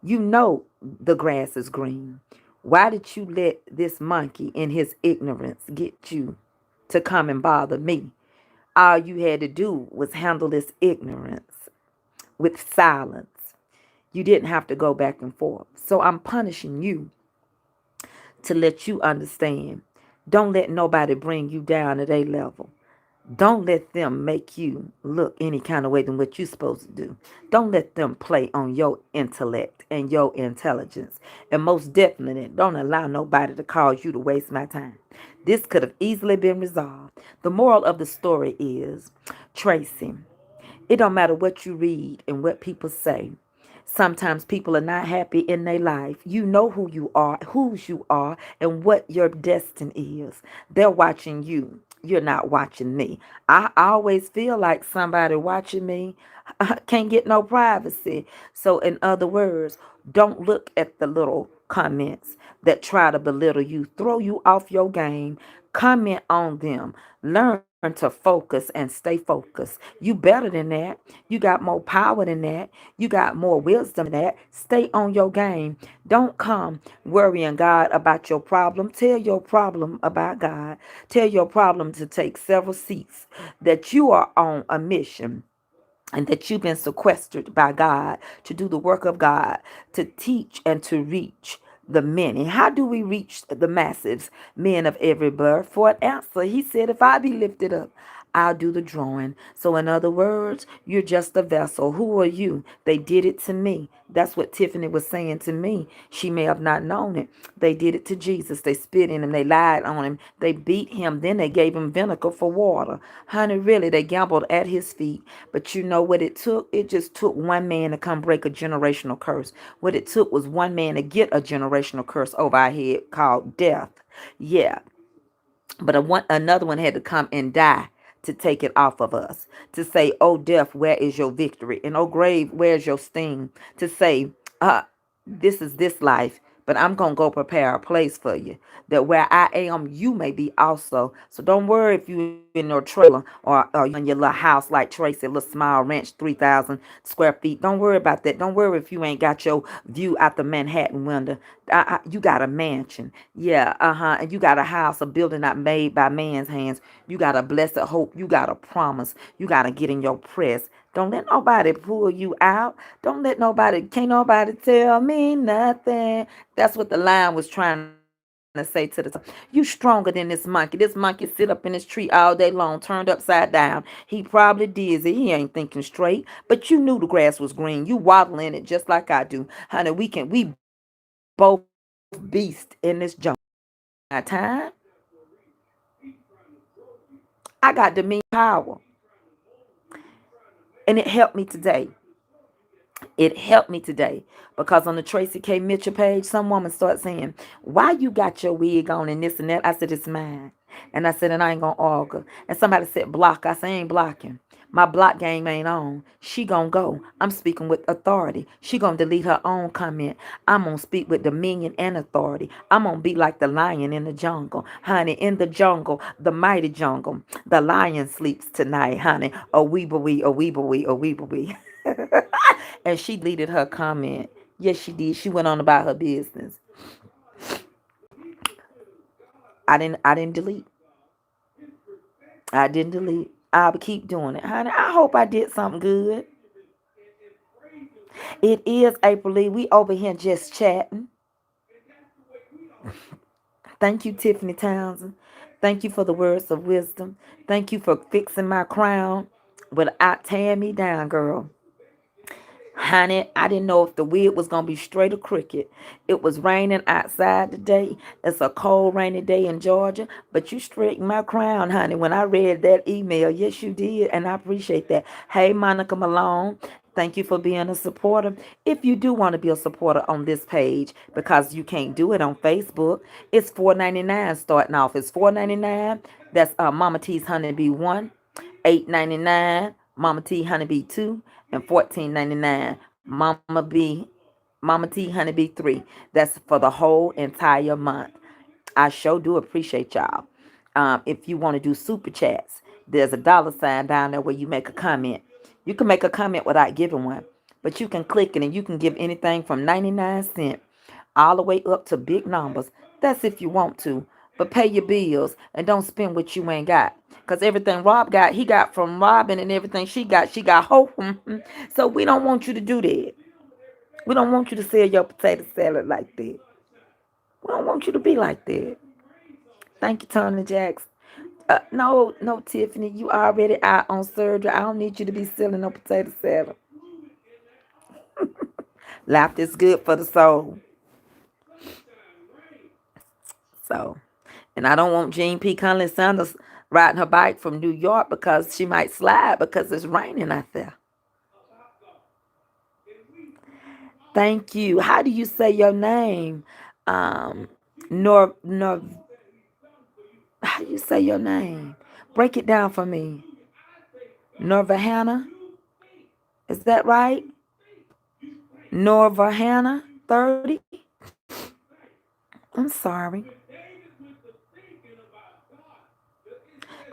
You know the grass is green. Why did you let this monkey in his ignorance get you to come and bother me? All you had to do was handle this ignorance with silence. You didn't have to go back and forth. So I'm punishing you to let you understand. Don't let nobody bring you down to their level. Don't let them make you look any kind of way than what you're supposed to do. Don't let them play on your intellect and your intelligence. And most definitely, don't allow nobody to cause you to waste my time. This could have easily been resolved. The moral of the story is, Tracy, it don't matter what you read and what people say. Sometimes people are not happy in their life. You know who you are, whose you are, and what your destiny is. They're watching you. You're not watching me. I always feel like somebody watching me can't get no privacy. So, in other words, don't look at the little comments that try to belittle you, throw you off your game. Comment on them. Learn to focus and stay focused. You better than that. You got more power than that. You got more wisdom than that. Stay on your game. Don't come worrying God about your problem. Tell your problem about God. Tell your problem to take several seats, that you are on a mission and that you've been sequestered by God to do the work of God, to teach and to reach the many. How do we reach the masses, men of every birth? For an answer, he said, "If I be lifted up, I'll do the drawing." So, in other words, you're just a vessel. Who are you? They did it to me. That's what Tiffany was saying to me. She may have not known it. They did it to Jesus. They spit in him. They lied on him. They beat him. Then they gave him vinegar for water. Honey, really, they gambled at his feet. But you know what it took? It just took one man to come break a generational curse. What it took was one man to get a generational curse over our head called death. Yeah, but another one had to come and die to take it off of us. To say, "Oh, death, where is your victory? And oh, grave, where's your sting?" To say, this is this life, but I'm going to go prepare a place for you, that where I am, you may be also. So don't worry if you in your trailer, or you in your little house like Tracy, little small ranch, 3,000 square feet. Don't worry about that. Don't worry if you ain't got your view out the Manhattan window. You got a mansion. Yeah, and you got a house, a building not made by man's hands. You got a blessed hope. You got a promise. You got to get in your press. Don't let nobody pull you out. Don't let nobody, can't nobody tell me nothing. That's what the lion was trying to say to the tiger. You stronger than this monkey. This monkey sit up in this tree all day long, turned upside down. He probably dizzy. He ain't thinking straight. But you knew the grass was green. You waddle in it just like I do. Honey, we both beast in this jungle. My time, I got dominion power. And it helped me today. It helped me today because on the Tracy K. Mitchell page, some woman started saying, "Why you got your wig on and this and that?" I said, "It's mine." And I said, "And I ain't gonna argue." And somebody said, "Block." I said, "I ain't blocking. My block game ain't on. She gonna go. I'm speaking with authority. She gonna delete her own comment. I'm gonna speak with dominion and authority. I'm gonna be like the lion in the jungle. Honey, in the jungle, the mighty jungle. The lion sleeps tonight, honey. A weeble wee, a weeble wee, a weeble wee." And she deleted her comment. Yes, she did. She went on about her business. I didn't delete. I didn't delete. I'll keep doing it. Honey, I hope I did something good. It is April Lee. We over here just chatting. Thank you, Tiffany Townsend. Thank you for the words of wisdom. Thank you for fixing my crown without tearing me down, girl. Honey, I didn't know if the wig was going to be straight or crooked. It was raining outside today. It's a cold, rainy day in Georgia. But you straightened my crown, honey, when I read that email. Yes, you did. And I appreciate that. Hey, Monica Malone. Thank you for being a supporter. If you do want to be a supporter on this page, because you can't do it on Facebook, it's $4.99 starting off. It's $4.99. That's Mama T's Honeybee 1. $8.99 Mama T Honeybee 2, and $14.99 Mama T Honeybee 3. That's for the whole entire month. I sure do appreciate y'all. If you want to do super chats, there's a dollar sign down there where you make a comment. You can make a comment without giving one, but you can click it and you can give anything from 99 cents all the way up to big numbers. That's if you want to. But pay your bills and don't spend what you ain't got. Because everything Rob got, he got from Robin, and everything she got hope. So we don't want you to do that. We don't want you to sell your potato salad like that. We don't want you to be like that. Thank you, Tony Jackson. No, no, Tiffany, you already out on surgery. I don't need you to be selling no potato salad. Laughter is good for the soul. So, and I don't want Jean P. Conley Sanders riding her bike from New York because she might slide because it's raining out there. Thank you. How do you say your name? Um, Nor. How do you say your name? Break it down for me. Norvahana. Is that right? Norvahana 30. I'm sorry.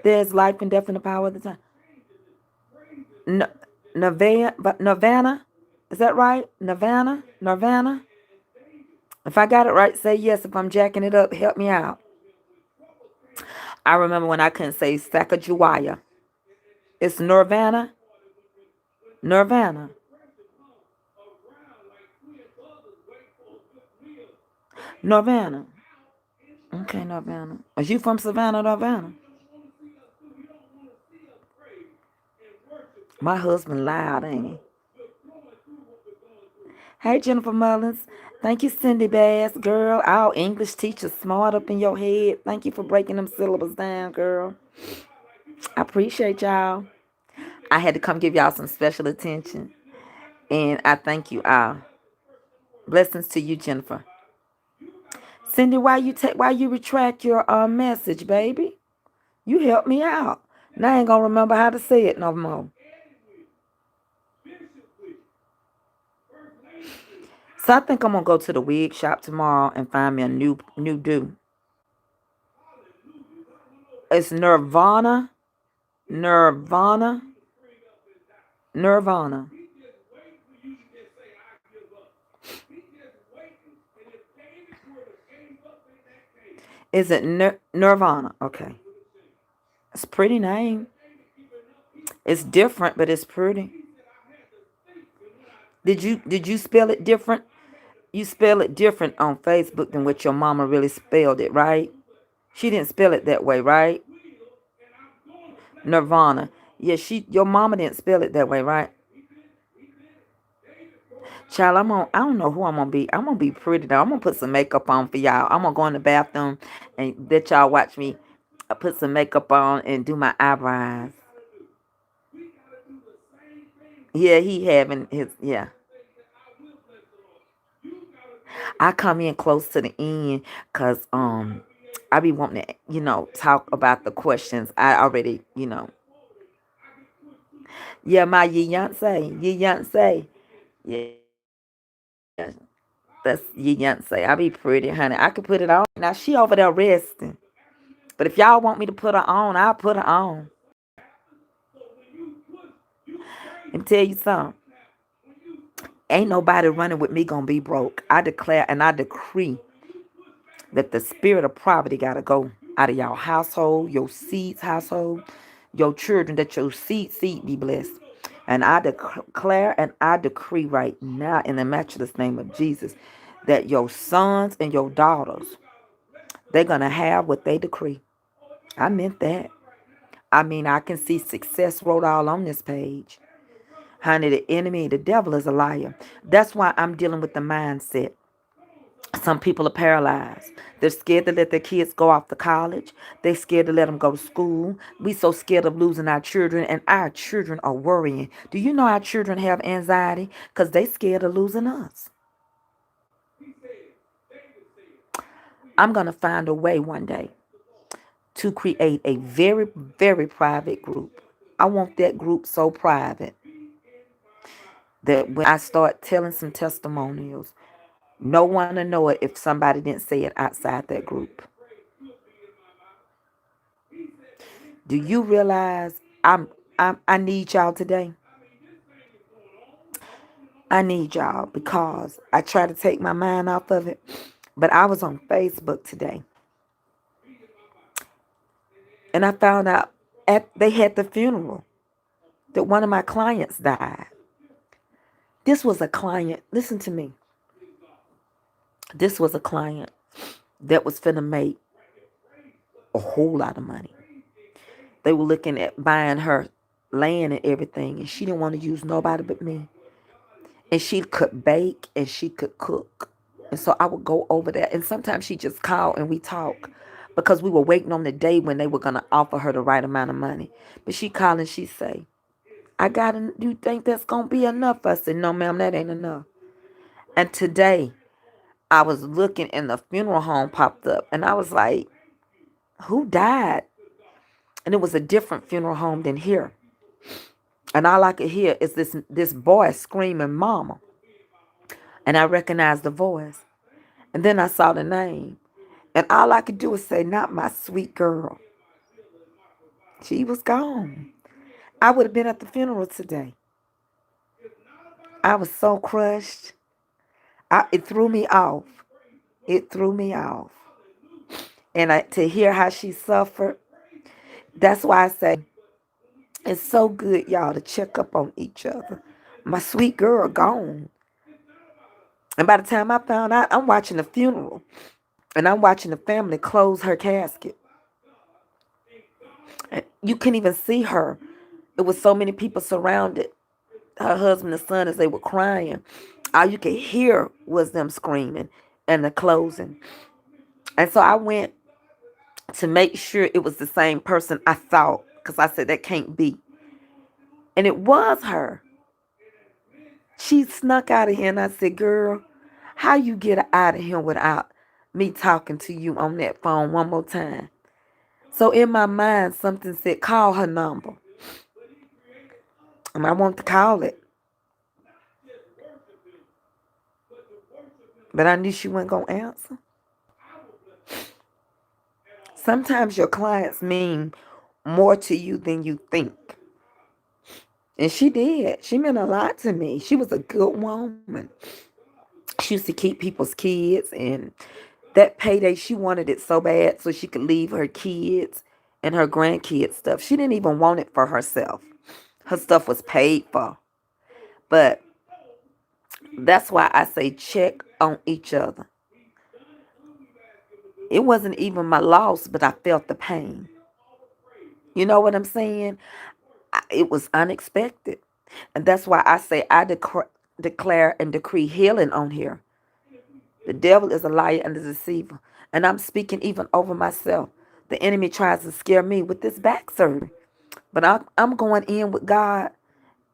There's life and death in the power of the tongue. N- Nirvana. Is that right? Nirvana? Nirvana? If I got it right, say yes. If I'm jacking it up, help me out. I remember when I couldn't say Sacagawea. It's Nirvana. Nirvana. Nirvana. Okay, Nirvana. Is you from Savannah, Nirvana? My husband loud, ain't he? Hey, Jennifer Mullins. Thank you, Cindy Bass. Girl, our English teacher smart up in your head. Thank you for breaking them syllables down, girl. I appreciate y'all. I had to come give y'all some special attention. And I thank you all. Blessings to you, Jennifer. Cindy, why you retract your message, baby? You helped me out. Now I ain't gonna remember how to say it no more. So I think I'm gonna go to the wig shop tomorrow and find me a new do. It's Nirvana. Nirvana. Nirvana. Is it Nirvana? Okay. It's a pretty name. It's different, but it's pretty. Did you spell it different? You spell it different on Facebook than what your mama really spelled it, right? She didn't spell it that way, right? Nirvana. Yeah, your mama didn't spell it that way, right? Child, I don't know who I'm gonna be. I'm gonna be pretty though. I'm gonna put some makeup on for y'all. I'm gonna go in the bathroom and let y'all watch me put some makeup on and do my eyebrows. Yeah, he having his, yeah. I come in close to the end because I be wanting to, talk about the questions. I already, yeah, my Yonsei. Yeah, that's Yonsei. I be pretty, honey. I could put it on. Now she over there resting. But if y'all want me to put her on, I'll put her on. And tell you something. Ain't nobody running with me gonna be broke. I declare and I decree that the spirit of poverty gotta go out of y'all household, your seeds household, your children, that your seed be blessed. And I declare and I decree right now in the matchless name of Jesus that your sons and your daughters, they're gonna have what they decree. I meant that. I mean, I can see success wrote all on this page. Honey, the enemy, the devil is a liar. That's why I'm dealing with the mindset. Some people are paralyzed. They're scared to let their kids go off to college. They're scared to let them go to school. We so scared of losing our children, and our children are worrying. Do you know our children have anxiety? Because they scared of losing us. I'm going to find a way one day to create a very, very private group. I want that group so private that when I start telling some testimonials, no one will know it if somebody didn't say it outside that group. Do you realize I need y'all today? I need y'all because I try to take my mind off of it. But I was on Facebook today and I found out they had the funeral that one of my clients died. This was a client, listen to me. This was a client that was finna make a whole lot of money. They were looking at buying her land and everything, and she didn't want to use nobody but me. And she could bake and she could cook. And so I would go over there. And sometimes she just called and we talk because we were waiting on the day when they were going to offer her the right amount of money. But she called and she say, you think that's going to be enough? I said, no, ma'am, that ain't enough. And today I was looking and the funeral home popped up. And I was like, who died? And it was a different funeral home than here. And all I could hear is this boy screaming, mama. And I recognized the voice. And then I saw the name. And all I could do was say, not my sweet girl. She was gone. I would have been at the funeral today. I was so crushed. It threw me off. It threw me off. And to hear how she suffered, that's why I say it's so good, y'all, to check up on each other. My sweet girl gone. And by the time I found out, I'm watching the funeral. And I'm watching the family close her casket. And you couldn't even see her. It was so many people surrounded her husband and son as they were crying. All you could hear was them screaming and the closing. And so I went to make sure it was the same person I thought, because I said that can't be. And it was her. She snuck out of here and I said, girl, how you get out of here without me talking to you on that phone one more time? So in my mind, something said, call her number. And I want to call it. But I knew she wasn't going to answer. Sometimes your clients mean more to you than you think. And she did. She meant a lot to me. She was a good woman. She used to keep people's kids, and that payday, she wanted it so bad so she could leave her kids and her grandkids stuff. She didn't even want it for herself. Her stuff was paid for. But that's why I say check on each other. It wasn't even my loss, but I felt the pain. You know what I'm saying? It was unexpected. And that's why I say I declare and decree healing on here. The devil is a liar and a deceiver. And I'm speaking even over myself. The enemy tries to scare me with this back surgery. But I'm going in with God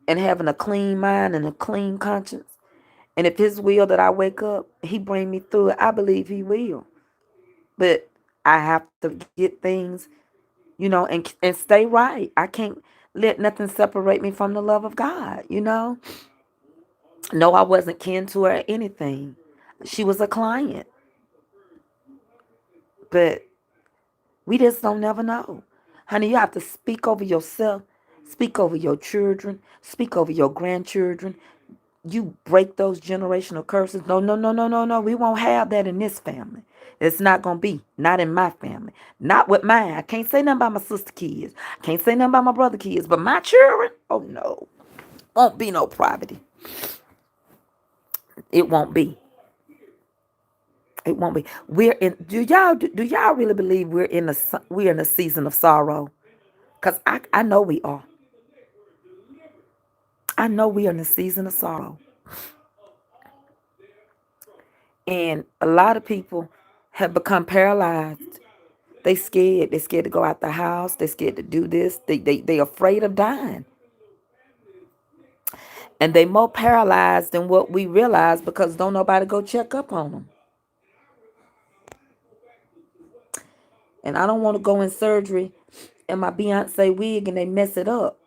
and having a clean mind and a clean conscience. And if his will that I wake up, he bring me through it, I believe he will. But I have to get things, and stay right. I can't let nothing separate me from the love of God, No, I wasn't kin to her or anything. She was a client. But we just don't never know. Honey, you have to speak over yourself, speak over your children, speak over your grandchildren. You break those generational curses. No, no, no, no, no, no. We won't have that in this family. It's not going to be. Not in my family. Not with mine. I can't say nothing about my sister kids. I can't say nothing about my brother kids. But my children, oh no. Won't be no poverty. It won't be. It won't be. We're in. Do y'all really believe we're in a season of sorrow? Cause I know we are. I know we are in a season of sorrow, and a lot of people have become paralyzed. They scared. They scared to go out the house. They scared to do this. They afraid of dying, and they more paralyzed than what we realize because don't nobody go check up on them. And I don't want to go in surgery in my Beyonce wig and they mess it up,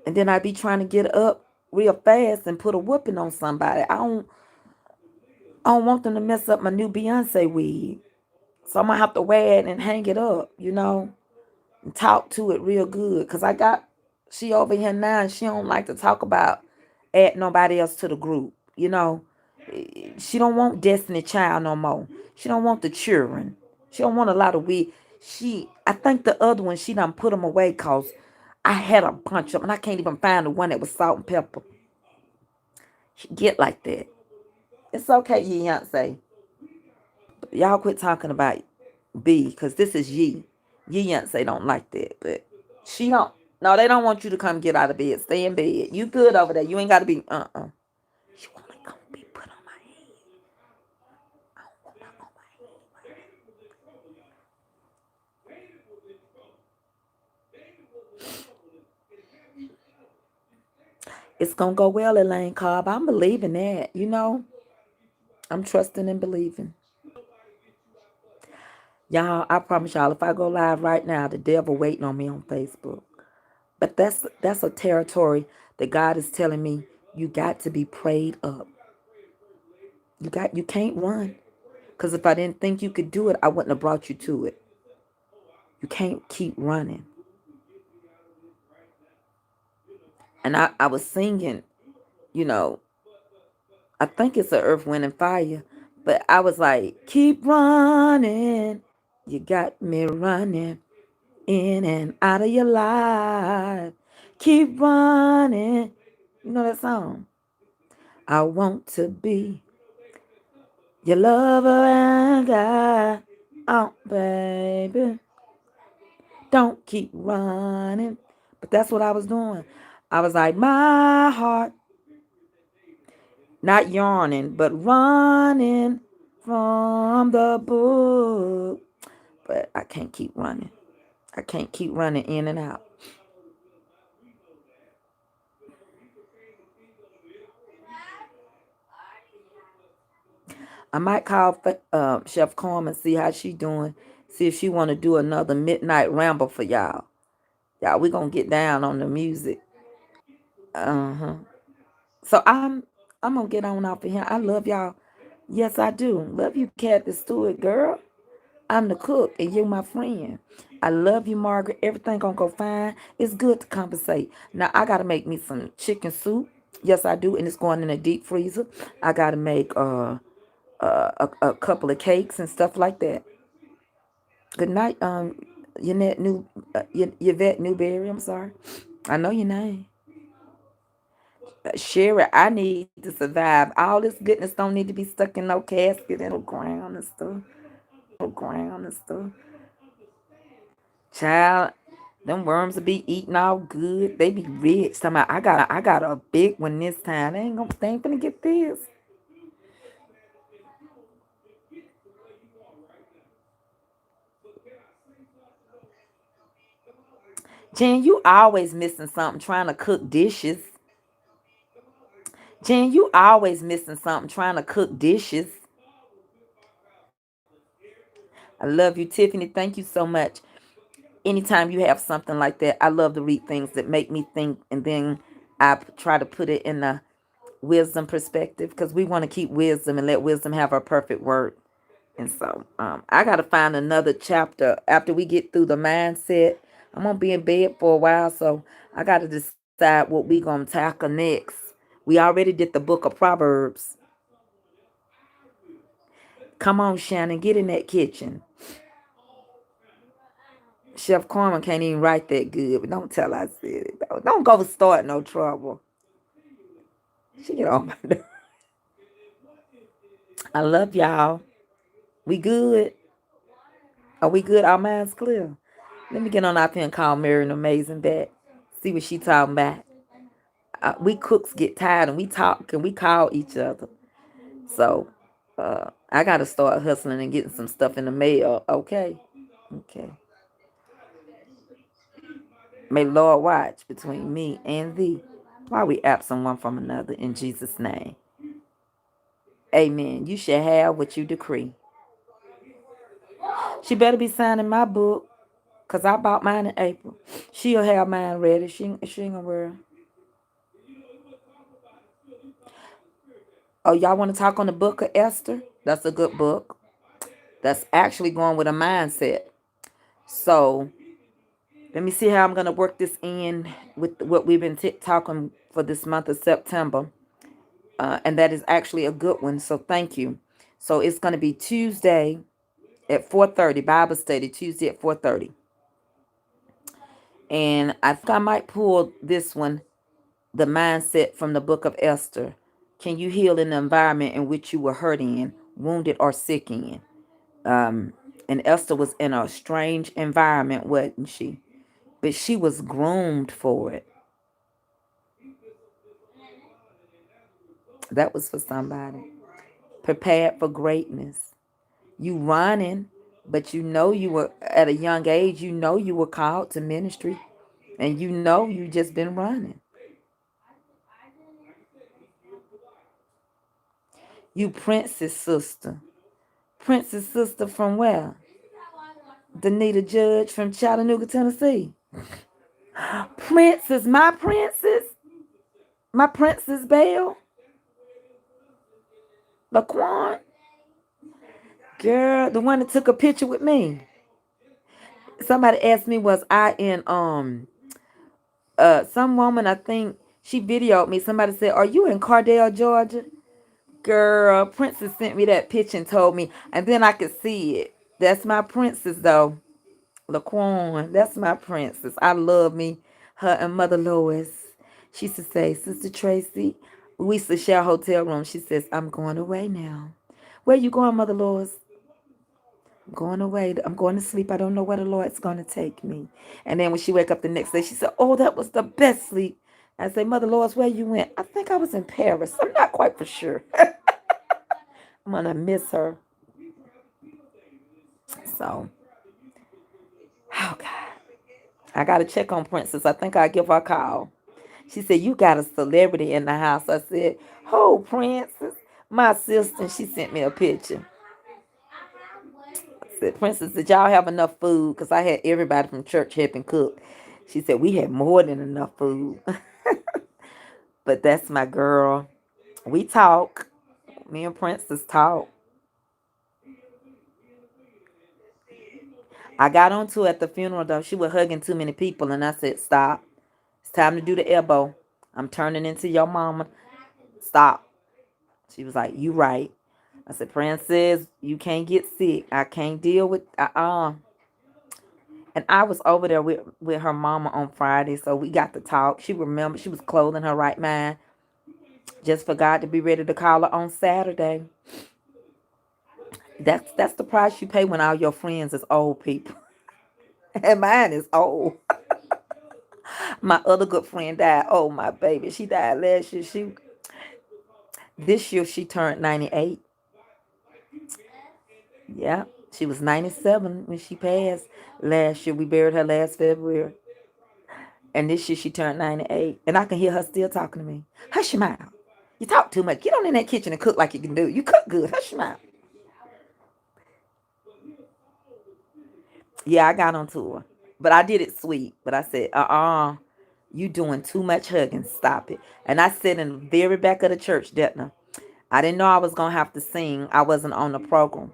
and then I be trying to get up real fast and put a whooping on somebody. I don't want them to mess up my new Beyonce wig. So I'm gonna have to wear it and hang it up, and talk to it real good. Cause she over here now and she don't like to talk about add nobody else to the group. She don't want Destiny Child no more. She don't want the children. She don't want a lot of we. I think the other one she done put them away cause I had a bunch of them and I can't even find the one that was salt and pepper. She get like that. It's okay, Beyonce. Y'all quit talking about B because this is Ye. Beyonce don't like that, but she don't. No, they don't want you to come get out of bed. Stay in bed. You good over there. You ain't got to be. She want to come be put on my head. I don't want that on my head. It's gonna go well, Elaine Cobb. I'm believing that. I'm trusting and believing. Y'all, I promise y'all, if I go live right now, the devil waiting on me on Facebook. But that's a territory that God is telling me you got to be prayed up. You can't run. Because if I didn't think you could do it, I wouldn't have brought you to it. You can't keep running. And I was singing, you know, I think it's a Earth, Wind, and Fire. But I was like, keep running. You got me running in and out of your life. Keep running. You know that song? I want to be your lover and guy. Oh, baby. Don't keep running. But that's what I was doing. I was like, my heart, not yawning, but running from the book. But I can't keep running. I can't keep running in and out. I might call Chef Carmen and see how she doing. See if she want to do another midnight ramble for y'all. Y'all, we gonna get down on the music. Uh-huh. So I'm gonna get on off of here. I love y'all. Yes, I do. Love you, Kathy Stewart, girl. I'm the cook and you my friend. I love you, Margaret. Everything gonna go fine. It's good to compensate. Now I gotta make me some chicken soup. Yes, I do, and it's going in a deep freezer. I gotta make a couple of cakes and stuff like that. Good night, Yvette Newberry. I'm sorry. I know your name. Sherry, I need to survive. All this goodness don't need to be stuck in no casket and no ground and stuff. Child, them worms will be eating all good. They be rich. I got a big one this time. They ain't finna get this. Jen, you always missing something trying to cook dishes. Jen, you always missing something trying to cook dishes. I love you, Tiffany. Thank you so much. Anytime you have something like that, I love to read things that make me think, and then try to put it in a wisdom perspective because we want to keep wisdom and let wisdom have her perfect word. And so I got to find another chapter after we get through the mindset. I'm going to be in bed for a while, so I got to decide what we going to tackle next. We already did the book of Proverbs. Come on, Shannon, get in that kitchen. Chef Carmen can't even write that good, but don't tell I said it. Don't go start no trouble. She get on my nerves. I love y'all. We good? Are we good? Our minds clear. Let me get on out here and call Mary an amazing back. See what she talking about. We cooks get tired and we talk and we call each other. So I got to start hustling and getting some stuff in the mail. Okay. Okay. May the Lord watch between me and thee while we absent one from another in Jesus' name. Amen. You shall have what you decree. She better be signing my book because I bought mine in April. She'll have mine ready. She ain't gonna worry. Oh, y'all want to talk on the book of Esther? That's a good book. That's actually going with a mindset. So let me see how I'm going to work this in with what we've been talking for this month of September. And that is actually a good one. So thank you. So it's going to be Tuesday at 4:30, Bible study, Tuesday at 4:30. And I think I might pull this one, the mindset from the book of Esther. Can you heal in the environment in which you were hurt in, wounded, or sick in? And Esther was in a strange environment, wasn't she? But she was groomed for it. That was for somebody. Prepared for greatness. You running, but you know you were at a young age, you know you were called to ministry. And you know you just been running. You princess sister. Princess sister from where? Danita Judge from Chattanooga, Tennessee. Princess, my princess. My Princess Belle. Laquan. Girl, the one that took a picture with me. Somebody asked me, was I in some woman, I think she videoed me. Somebody said, are you in Cardell, Georgia? Girl, Princess sent me that picture and told me, and then I could see it. That's my princess though. Laquan, that's my princess. I love me, her and Mother Lois. She used to say, Sister Tracy, we used to share a hotel room. She says, I'm going away now. Where you going, Mother Lois? I'm going away. I'm going to sleep. I don't know where the Lord's going to take me. And then when she wake up the next day, she said, oh, that was the best sleep. I say, Mother Lois, where you went? I think I was in Paris. I'm not quite for sure. I'm going to miss her. So, oh, God. I got to check on Princess. I think I'll give her a call. She said, you got a celebrity in the house. I said, oh, Princess. My sister, she sent me a picture. I said, Princess, did y'all have enough food? Because I had everybody from church helping cook. She said, we had more than enough food. But that's my girl. We talk. Me and Princess talk. I got onto her at the funeral, though. She was hugging too many people, and I said, stop. It's time to do the elbow. I'm turning into your mama. Stop. She was like, you right. I said, Princess, you can't get sick. I can't deal with And I was over there with her mama on Friday, so we got to talk. She remembered she was clothing her right mind. Just forgot to be ready to call her on Saturday. That's the price you pay when all your friends is old people. And mine is old. My other good friend died. Oh my baby. She died last year. This year she turned 98. Yeah. She was 97 when she passed last year. We buried her last February. And this year she turned 98. And I can hear her still talking to me. Hush your mouth. You talk too much. Get on in that kitchen and cook like you can do. You cook good. Hush your mouth. Yeah, I got on tour. But I did it sweet. But I said, you doing too much hugging. Stop it. And I sat in the very back of the church, didn't I didn't know I was going to have to sing. I wasn't on the program.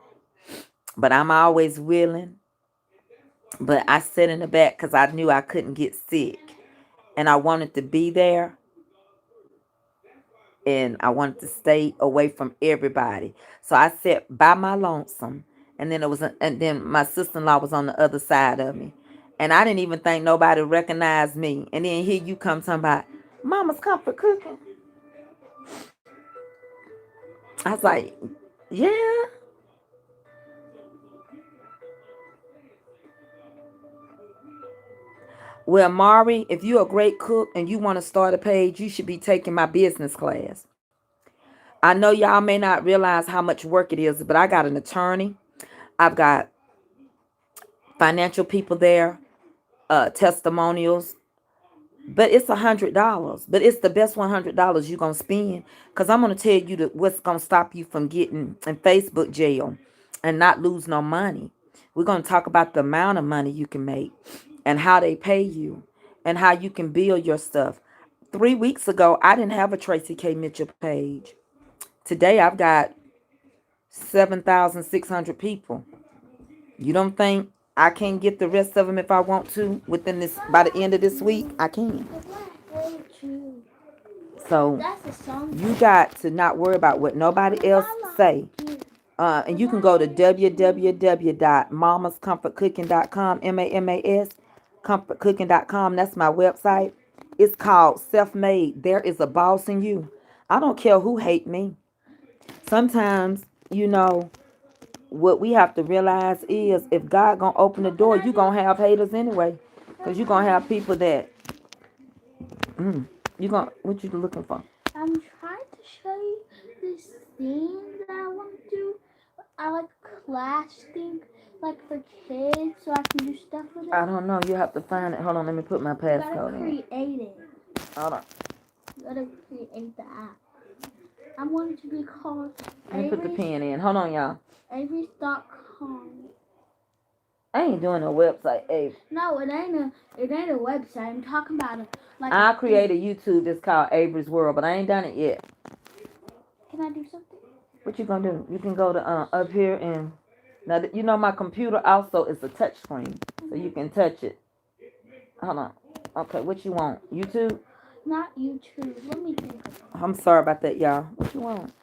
But I'm always willing. But I sat in the back because I knew I couldn't get sick. And I wanted to be there. And I wanted to stay away from everybody. So I sat by my lonesome. And then my sister-in-law was on the other side of me. And I didn't even think nobody recognized me. And then here you come talking about Mama's comfort cooking. I was like, yeah. Well, Mari, if you're a great cook and you want to start a page, you should be taking my business class. I know y'all may not realize how much work it is, but I got an attorney. I've got financial people there, testimonials. But it's $100. But it's the best $100 you're gonna spend. Cause I'm gonna tell you what's gonna stop you from getting in Facebook jail and not lose no money. We're gonna talk about the amount of money you can make and how they pay you and how you can build your stuff. 3 weeks ago, I didn't have a Tracy K. Mitchell page. Today I've got 7,600 people. You don't think I can get the rest of them if I want to within this by the end of this week? I can. So you got to not worry about what nobody else say. And you can go to www.mamascomfortcooking.com, MAMAS, comfortcooking.com. That's my website. It's called Self-Made. There is a boss in you. I don't care who hate me. Sometimes, what we have to realize is if God gonna open the door, you gonna have haters anyway. Because you gonna have people that, what you looking for? I'm trying to show you this thing that I want to do. I like class thing, like for kids, so I can do stuff with it. I don't know. You have to find it. Hold on, let me put my You gotta passcode in. create it. Hold on. You gotta create the app. I want it to be called Let me put the pen in. Hold on, y'all. Avery's.com. I ain't doing a website, Avery. No, it ain't a website. I'm talking about it. Like I created YouTube that's called Avery's World, but I ain't done it yet. Can I do something? What you gonna do? You can go to up here and now my computer also is a touch screen, so you can touch it. Hold on. Okay, what you want? YouTube? Not YouTube. Let me think. I'm sorry about that, y'all. What you want?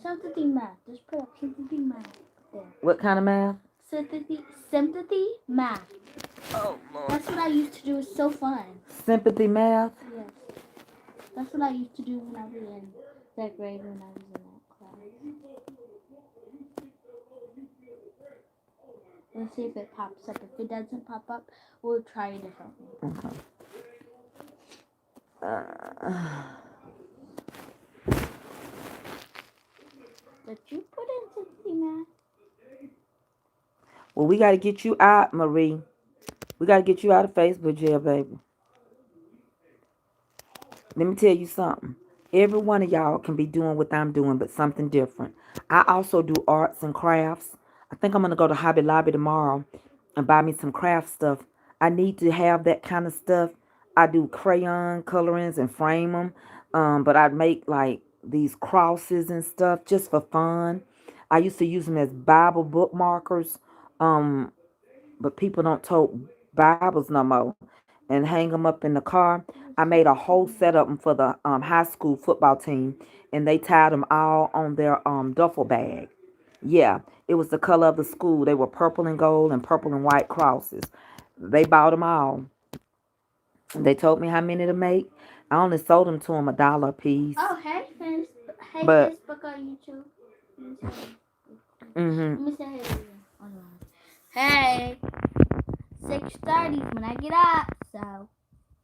Sympathy math. Just put up sympathy math there. What kind of math? Sympathy math. Oh Lord. That's what I used to do. It's so fun. Sympathy math? Yes. That's what I used to do when I was in that grade, when I was in that class. Let's see if it pops up. If it doesn't pop up, we'll try a different one. Okay. Did you put in sympathy math? Well, we got to get you out, Marie. We got to get you out of Facebook jail, baby. Let me tell you something. Every one of y'all can be doing what I'm doing, but something different. I also do arts and crafts. I think I'm going to go to Hobby Lobby tomorrow and buy me some craft stuff. I need to have that kind of stuff. I do crayon colorings and frame them. But I make like these crosses and stuff just for fun. I used to use them as Bible bookmarkers. Um, but people don't tote Bibles no more and hang them up in the car. I made a whole set of them for the high school football team, and they tied them all on their duffel bag. Yeah, it was the color of the school. They were purple and gold and purple and white crosses. They bought them all. They told me how many to make. I only sold them to them $1 a piece. Oh, hey, But Facebook or YouTube. mm-hmm. Let me say hey again. Hey, 6:30 when I get up. So.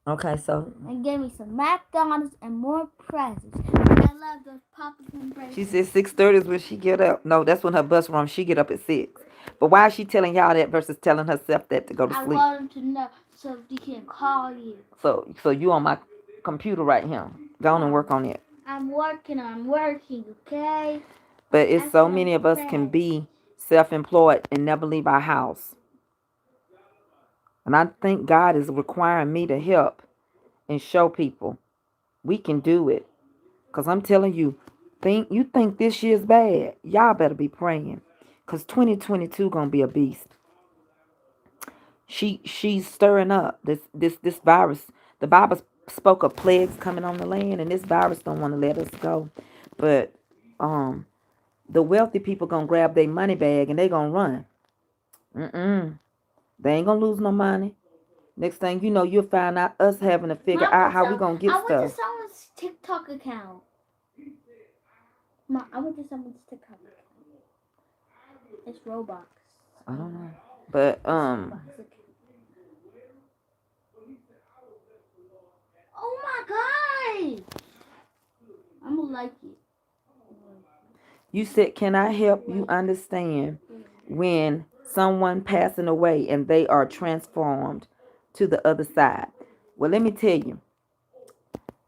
Okay, so And gave me some McDonald's and more presents. I love those poppers and presents. she said 6:30 is when she get up. No, that's when her bus runs. She get up at 6. But why is she telling y'all that versus telling herself that to go to I sleep? want them to know so they can call you. So you on my computer right here. Go on and work on it. I'm working, okay? But it's so After I'm many of us can fed. be self-employed and never leave our house. And I think God is requiring me to help and show people we can do it. Cause I'm telling you, think this year's bad. Y'all better be praying. Cause 2022 gonna be a beast. She's stirring up this virus. The Bible spoke of plagues coming on the land, and this virus don't want to let us go. But um, the wealthy people gonna grab their money bag and they gonna run. Mm-mm. They ain't gonna lose no money. Next thing you know, you'll find out us having to figure out how we gonna get I went to stuff. someone's TikTok account. I went to someone's TikTok account. It's Roblox. I don't know, but Oh my god! I'm gonna like it. you said, can I help you understand when someone passing away and they are transformed to the other side? Well, let me tell you,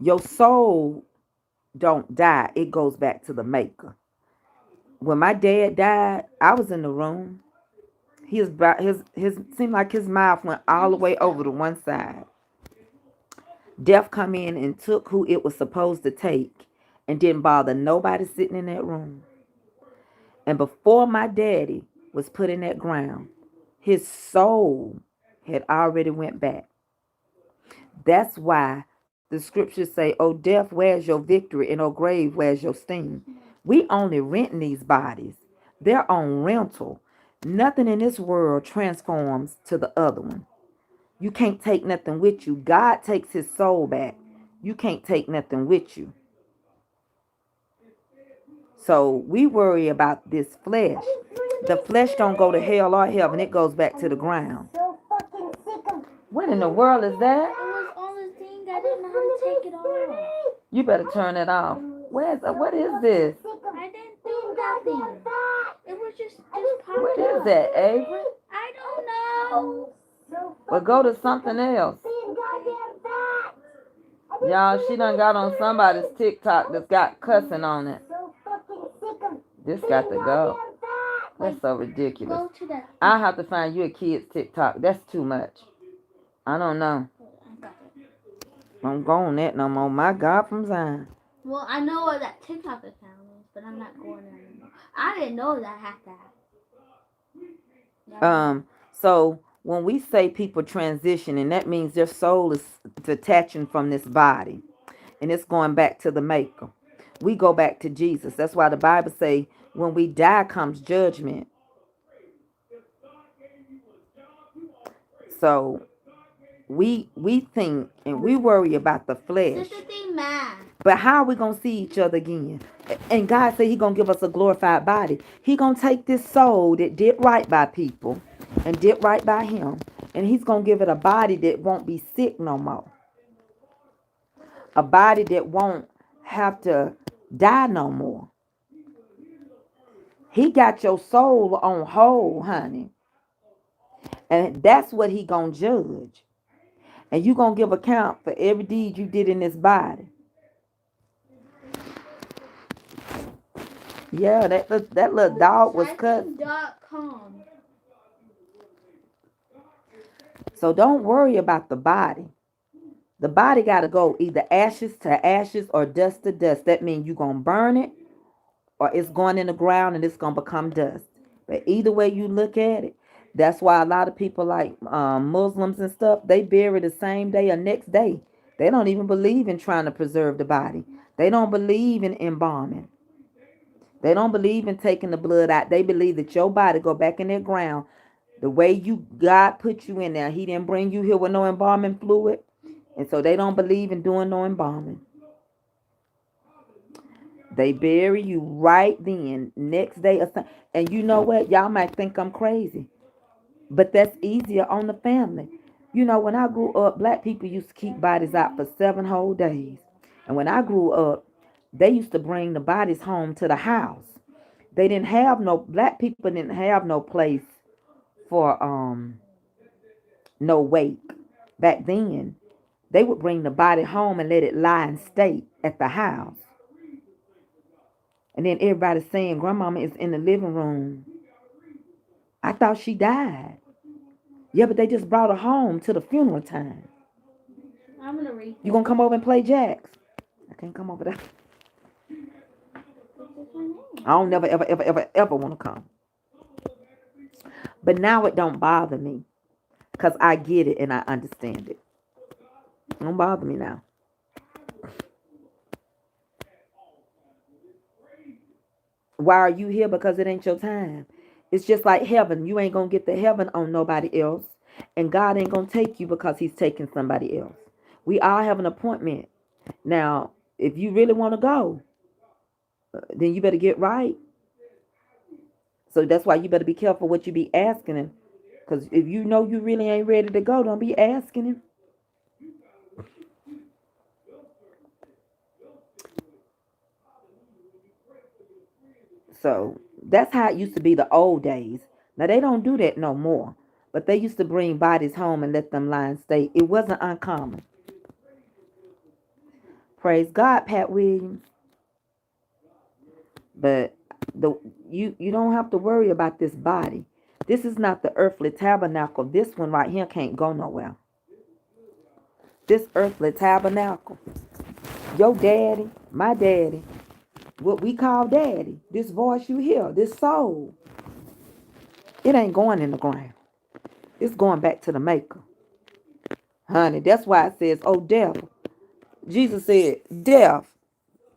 your soul don't die; it goes back to the maker. When my dad died, I was in the room. His seemed like his mouth went all the way over to one side. Death come in and took who it was supposed to take and didn't bother nobody sitting in that room. And before my daddy was put in that ground, his soul had already went back. That's why the scriptures say, "Oh death, where's your victory? And oh grave, where's your sting?" We only renting these bodies. They're on rental. Nothing in this world transforms to the other one. You can't take nothing with you. God takes his soul back. You can't take nothing with you. So we worry about this flesh. The flesh don't go to hell or heaven. It goes back to the ground. What in the world is that? It was on the thing. I didn't know how to take it off. You better turn it off. What is this? I didn't do nothing. It was just popped What up. is that, Avery? I don't know. Well, go to something else. Y'all, she done got on somebody's TikTok that's got cussing on it. This got to go. That's so ridiculous. Go to that. I have to find you a kid's TikTok. That's too much. I don't know. I got it. Don't go on that no more. My God from Zion. Well, I know what that TikTok account is, but I'm not going there anymore. I didn't know that I had that. So when we say people transitioning, that means their soul is detaching from this body, and it's going back to the Maker. We go back to Jesus. That's why the Bible say, when we die comes judgment. So we think and we worry about the flesh. But how are we gonna see each other again? And God said he gonna give us a glorified body. He gonna take this soul that did right by people and did right by him, and he's gonna give it a body that won't be sick no more. A body that won't have to die no more. He got your soul on hold, honey. And that's what he gonna judge. And you gonna give account for every deed you did in this body. Yeah, that little dog was cut. So don't worry about the body. The body got to go either ashes to ashes or dust to dust. That means you're going to burn it or it's going in the ground and it's going to become dust. But either way you look at it, that's why a lot of people like Muslims and stuff, they bury the same day or next day. They don't even believe in trying to preserve the body. They don't believe in embalming. They don't believe in taking the blood out. They believe that your body go back in that ground the way you God put you in there. He didn't bring you here with no embalming fluid. And so they don't believe in doing no embalming. They bury you right then, next day. And you know what? Y'all might think I'm crazy. But that's easier on the family. You know, when I grew up, black people used to keep bodies out for 7 whole days. And when I grew up, they used to bring the bodies home to the house. They didn't have no, black people didn't have no place for no wake. Back then, they would bring the body home and let it lie in state at the house. And then everybody's saying, Grandmama is in the living room. I thought she died. Yeah, but they just brought her home to the funeral time. I'm gonna read. You gonna come over and play jacks? I can't come over there. I don't never, ever, ever, ever, ever want to come. But now it don't bother me because I get it and I understand it. It don't bother me now. Why are you here? Because it ain't your time. It's just like heaven. You ain't gonna get to heaven on nobody else. And God ain't gonna take you because he's taking somebody else. We all have an appointment. Now, if you really want to go, then you better get right. So that's why you better be careful what you be asking him. Because if you know you really ain't ready to go, don't be asking him. So that's how it used to be the old days. Now they don't do that no more. But they used to bring bodies home and let them lie in state. It wasn't uncommon. Praise God, Pat Williams. But the you don't have to worry about this body. This is not the earthly tabernacle. This one right here can't go nowhere. This earthly tabernacle. Your daddy, my daddy, what we call daddy, this voice you hear, this soul, it ain't going in the ground. It's going back to the maker. Honey, that's why it says, oh, death. Jesus said, death,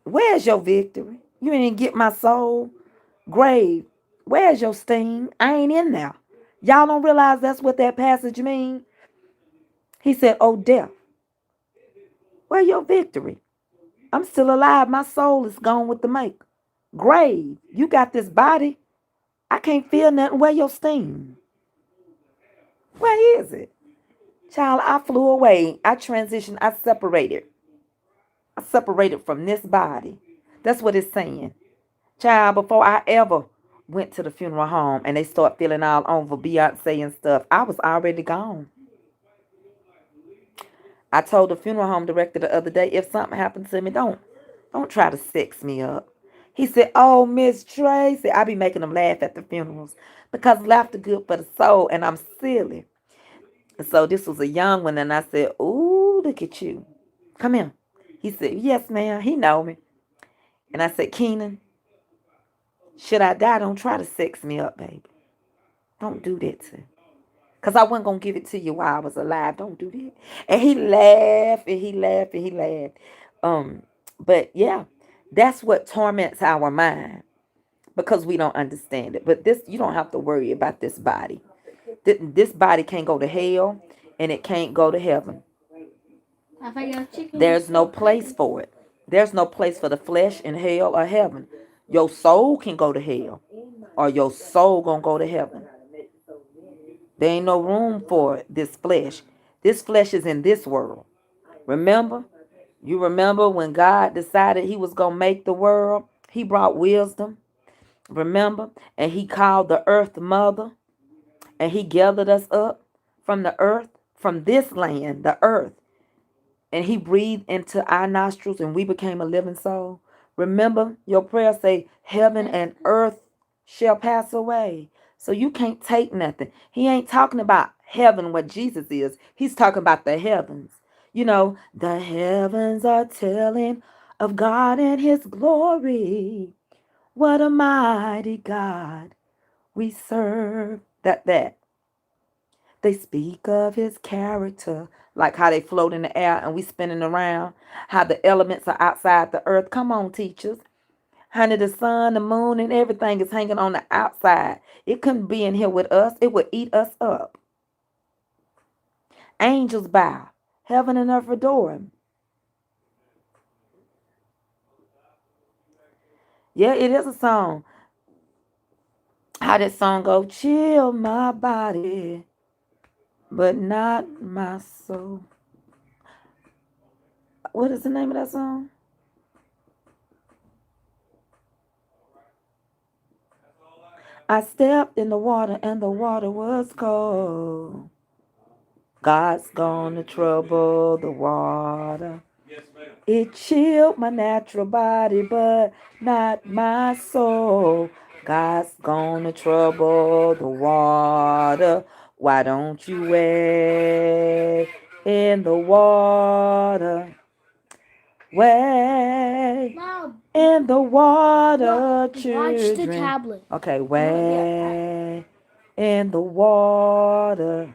where's your victory? You didn't get my soul. Grave, where's your sting? I ain't in there. Y'all don't realize that's what that passage means? He said, oh, death, where your victory? I'm still alive. My soul is gone with the maker. Grave, you got this body. I can't feel nothing. Where your sting? Where is it? Child, I flew away. I transitioned. I separated. I separated from this body. That's what it's saying. Child, before I ever went to the funeral home and they start feeling all over Beyonce and stuff, I was already gone. I told the funeral home director the other day, if something happens to me, don't try to sex me up. He said, oh, Miss Tracy, I be making them laugh at the funerals because laughter good for the soul and I'm silly. And so this was a young one and I said, ooh, look at you. Come here. He said, yes, ma'am. He know me. And I said, Keenan, should I die? Don't try to sex me up, baby. Don't do that to me. Because I wasn't going to give it to you while I was alive. Don't do that. And he laughed and he laughed and he laughed. But yeah, that's what torments our mind because we don't understand it. But this, you don't have to worry about this body. This body can't go to hell and it can't go to heaven. There's no place for it. There's no place for the flesh in hell or heaven. Your soul can go to hell or your soul gonna go to heaven. There ain't no room for this flesh. This flesh is in this world. Remember? You remember when God decided he was going to make the world? He brought wisdom. Remember? And he called the earth mother. And he gathered us up from the earth, from this land, the earth. And he breathed into our nostrils and we became a living soul. Remember, your prayer say, heaven and earth shall pass away. So you can't take nothing. He ain't talking about heaven, what Jesus is. He's talking about the heavens. You know, the heavens are telling of God and his glory. What a mighty God we serve. That. They speak of his character, like how they float in the air and we spinning around, how the elements are outside the earth. Come on, teachers. Honey, the sun, the moon, and everything is hanging on the outside. It couldn't be in here with us. It would eat us up. Angels bow. Heaven and earth adore him. Yeah, it is a song. How that song go, chill my body, but not my soul. What is the name of that song? I stepped in the water and the water was cold. God's gonna trouble the water. It chilled my natural body, but not my soul. God's gonna trouble the water. Why don't you wade in the water? Wade Mom, in the water, watch the children. tablet. Okay, I'm gonna get that. wade in the water.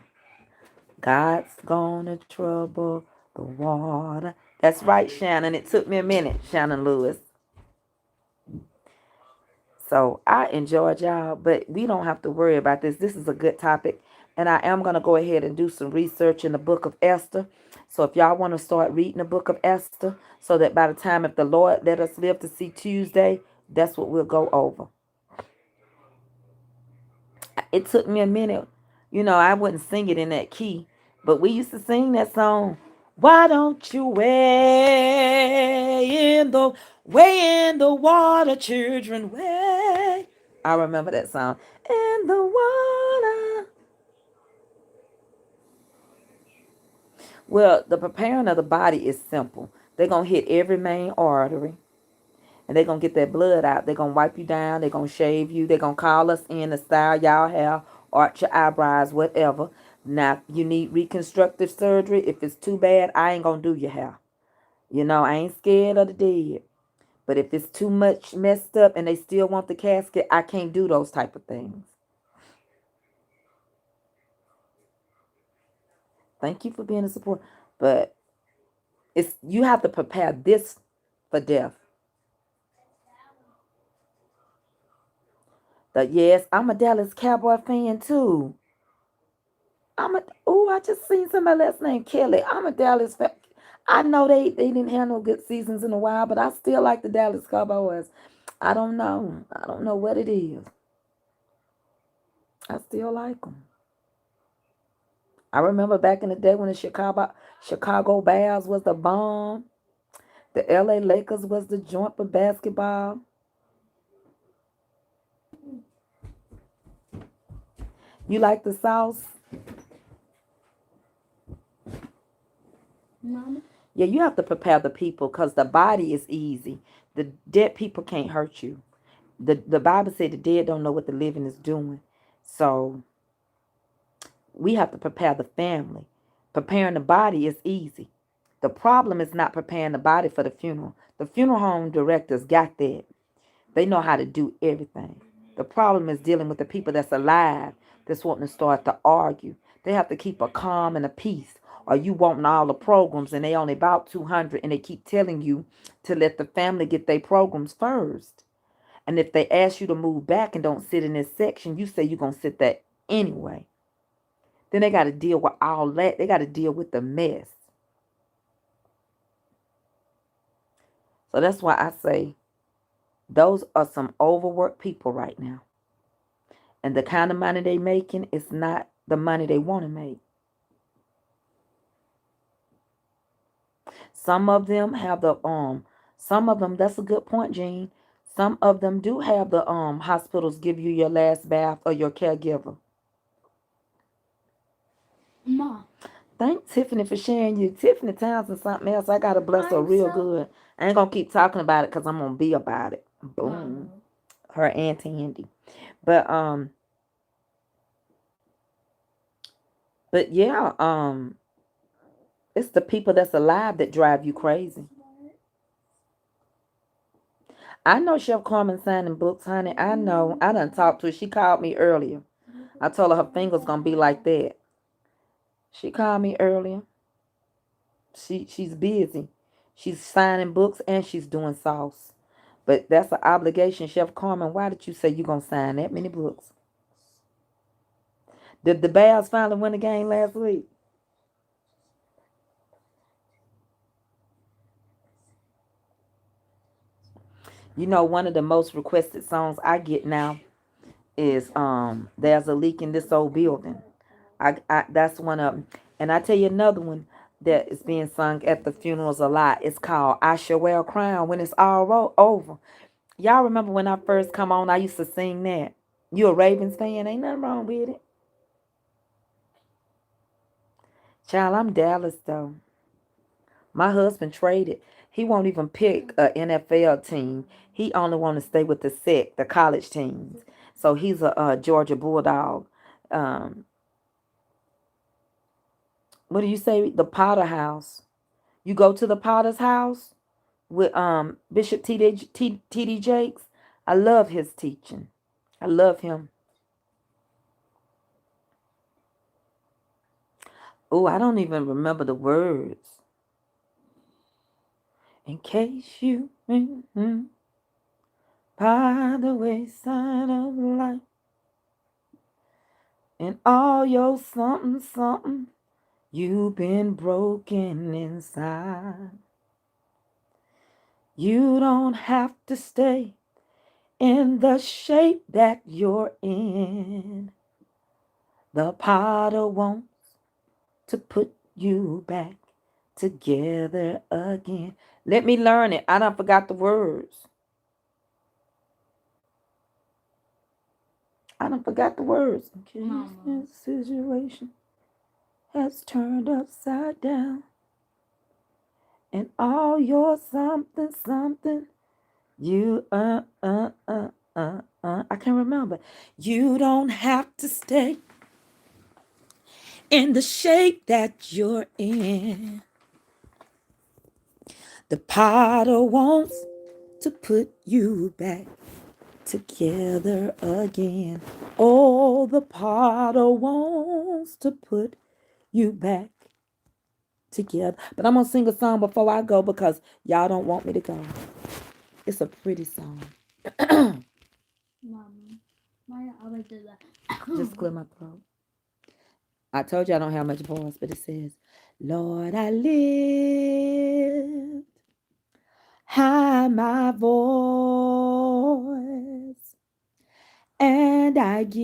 God's gonna trouble the water. That's right, Shannon. It took me a minute, Shannon Lewis. So I enjoyed y'all, but we don't have to worry about this. This is a good topic. And I am going to go ahead and do some research in the book of Esther. So if y'all want to start reading the book of Esther, so that by the time if the Lord let us live to see Tuesday, that's what we'll go over. It took me a minute. You know, I wouldn't sing it in that key, but we used to sing that song. Why don't you weigh in the water, children, weigh. I remember that song. In the water. Well, the preparing of the body is simple. They're gonna hit every main artery and they're gonna get that blood out. They're gonna wipe you down, they're gonna shave you, they're gonna call us in to style y'all hair, arch your eyebrows, whatever. Now you need reconstructive surgery. If it's too bad, I ain't gonna do your hair. You know, I ain't scared of the dead. But if it's too much messed up and they still want the casket, I can't do those type of things. Thank you for being a support. But it's you have to prepare this for death. That yes, I'm a Dallas Cowboy fan too. I just seen somebody last name Kelly. I'm a Dallas fan. I know they didn't have no good seasons in a while, but I still like the Dallas Cowboys. I don't know. I don't know what it is. I still like them. I remember back in the day when the Chicago Bears was the bomb. The LA Lakers was the joint for basketball. You like the South? Mama. Yeah, you have to prepare the people because the body is easy. The dead people can't hurt you. The Bible said the dead don't know what the living is doing. So we have to prepare the family. Preparing the body is easy. The problem is not preparing the body for the funeral. The funeral home directors got that. They know how to do everything. The problem is dealing with the people that's alive that's wanting to start to argue. They have to keep a calm and a peace. Or you wanting all the programs and they only about 200 and they keep telling you to let the family get their programs first. And if they ask you to move back and don't sit in this section, you say you're going to sit there anyway. Then they got to deal with all that. They got to deal with the mess. So that's why I say those are some overworked people right now. And the kind of money they making is not the money they want to make. Some of them have some of them, that's a good point, Jean. Some of them do have the hospitals give you your last bath or your caregiver. Mom. Thank Tiffany for sharing you. Tiffany Townsend something else. I gotta bless her I'm real so. good. I ain't gonna keep talking about it because I'm gonna be about it. Boom. Mom. Her Auntie Andy. But yeah, it's the people that's alive that drive you crazy. I know Chef Carmen signing books, honey. I know. I done talked to her. She called me earlier. I told her her fingers gonna be like that. She called me earlier. She's busy. She's signing books and she's doing sauce. But that's an obligation, Chef Carmen. Why did you say you gonna sign that many books? Did the Bears finally win the game last week? You know, one of the most requested songs I get now is "There's a Leak in This Old Building." I that's one of them. And I tell you another one that is being sung at the funerals a lot. It's called "I Shall Wear a Crown When It's All Over." Y'all remember when I first come on? I used to sing that. You a Ravens fan? Ain't nothing wrong with it. Child, I'm Dallas though. My husband traded. He won't even pick a NFL team. He only want to stay with the SEC, the college teams. So he's a Georgia Bulldog. Um, what do you say? The Potter House. You go to the Potter's house with Bishop T.D. Jakes. I love his teaching. I love him. Oh, I don't even remember the words. In case you by the wayside of life, and all your something, something, you've been broken inside. You don't have to stay in the shape that you're in. The potter wants to put you back together again. Let me learn it. I done forgot the words. I done forgot the words. In case Mama. this situation has turned upside down, and all your something, something, you, I can't remember. You don't have to stay in the shape that you're in. The potter wants to put you back together again. Oh, the potter wants to put you back together. But I'm going to sing a song before I go because y'all don't want me to go. It's a pretty song. Mama. Why I always do that? Just clear my throat. I told you I don't have much voice, but it says, Lord, I lift high my voice and I give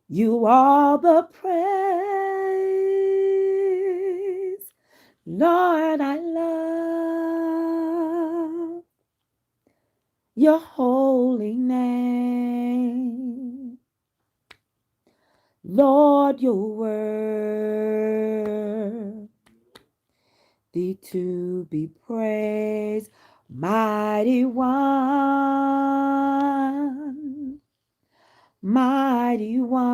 you all the praise. Lord, I love your holy name. Lord, your word, thee to be praised, mighty one, mighty one,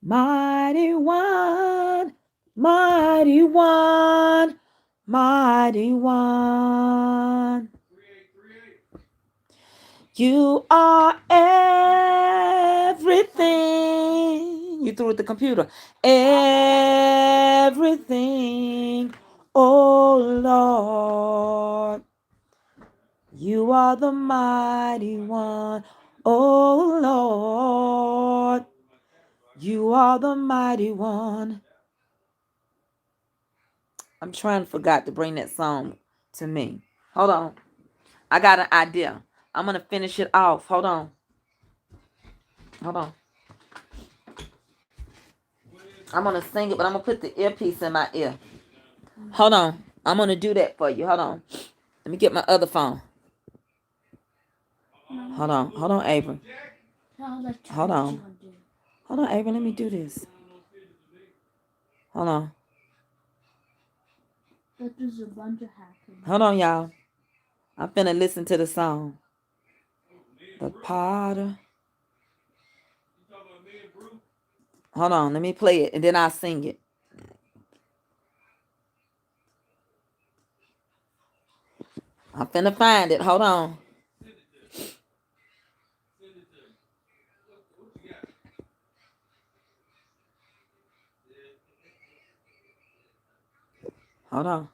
mighty one, mighty one, mighty one. You are everything. You threw at the computer. Everything. Oh Lord. You are the mighty one. Oh Lord. You are the mighty one. I'm trying to forget to bring that song to me. Hold on. I got an idea. I'm going to finish it off. Hold on. Hold on. I'm going to sing it, but I'm going to put the earpiece in my ear. Hold on. I'm going to do that for you. Hold on. Let me get my other phone. Hold on. Hold on, Avery. Hold on. Hold on, Avery. Let me do this. Hold on. There's a bunch of hacking. Hold on, y'all. I'm finna listen to the song. The Potter. Hold on. Let me play it, and then I'll sing it. I'm finna find it. Hold on. Hold on.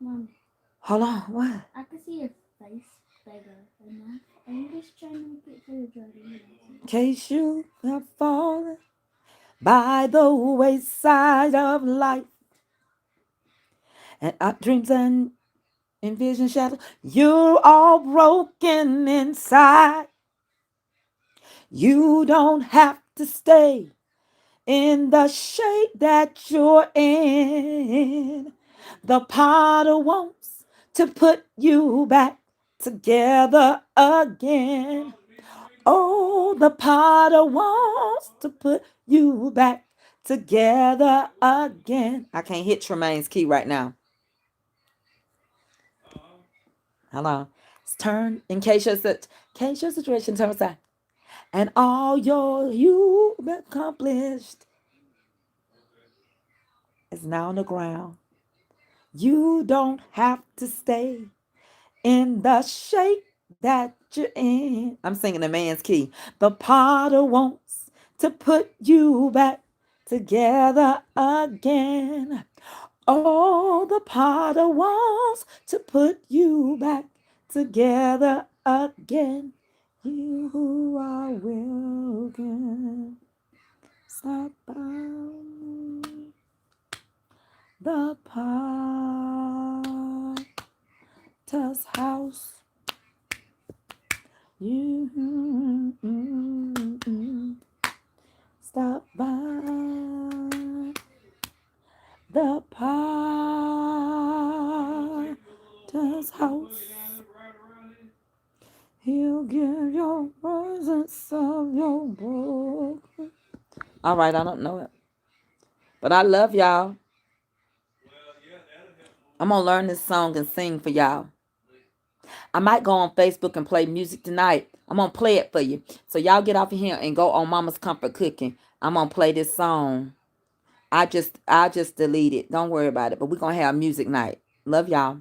Mom, Hold on. What? I can see your face bigger enough. I'm just trying to make it for the dirty. In case you have fallen by the wayside of life, and our dreams and vision shattered, you're all broken inside. You don't have to stay in the shape that you're in. The potter wants to put you back together again. Oh, the potter wants to put you back together again. I can't hit Tremaine's key right now. Hello. Turn in case your situation turns out, and all you've accomplished is now on the ground. You don't have to stay in the shape that you're in. I'm singing the man's key. The potter wants to put you back together again. Oh, the potter wants to put you back together again. You who are welcome. Stop by the potter's house. You stop by the potter's house. He'll give your presence of your broken. All right, I don't know it, but I love y'all. I'm gonna learn this song and sing for y'all. I might go on Facebook and play music tonight. I'm gonna play it for you. So y'all get off of here and go on Mama's Comfort Cooking. I'm gonna play this song. I just delete it. Don't worry about it. But we're gonna have music night. Love y'all.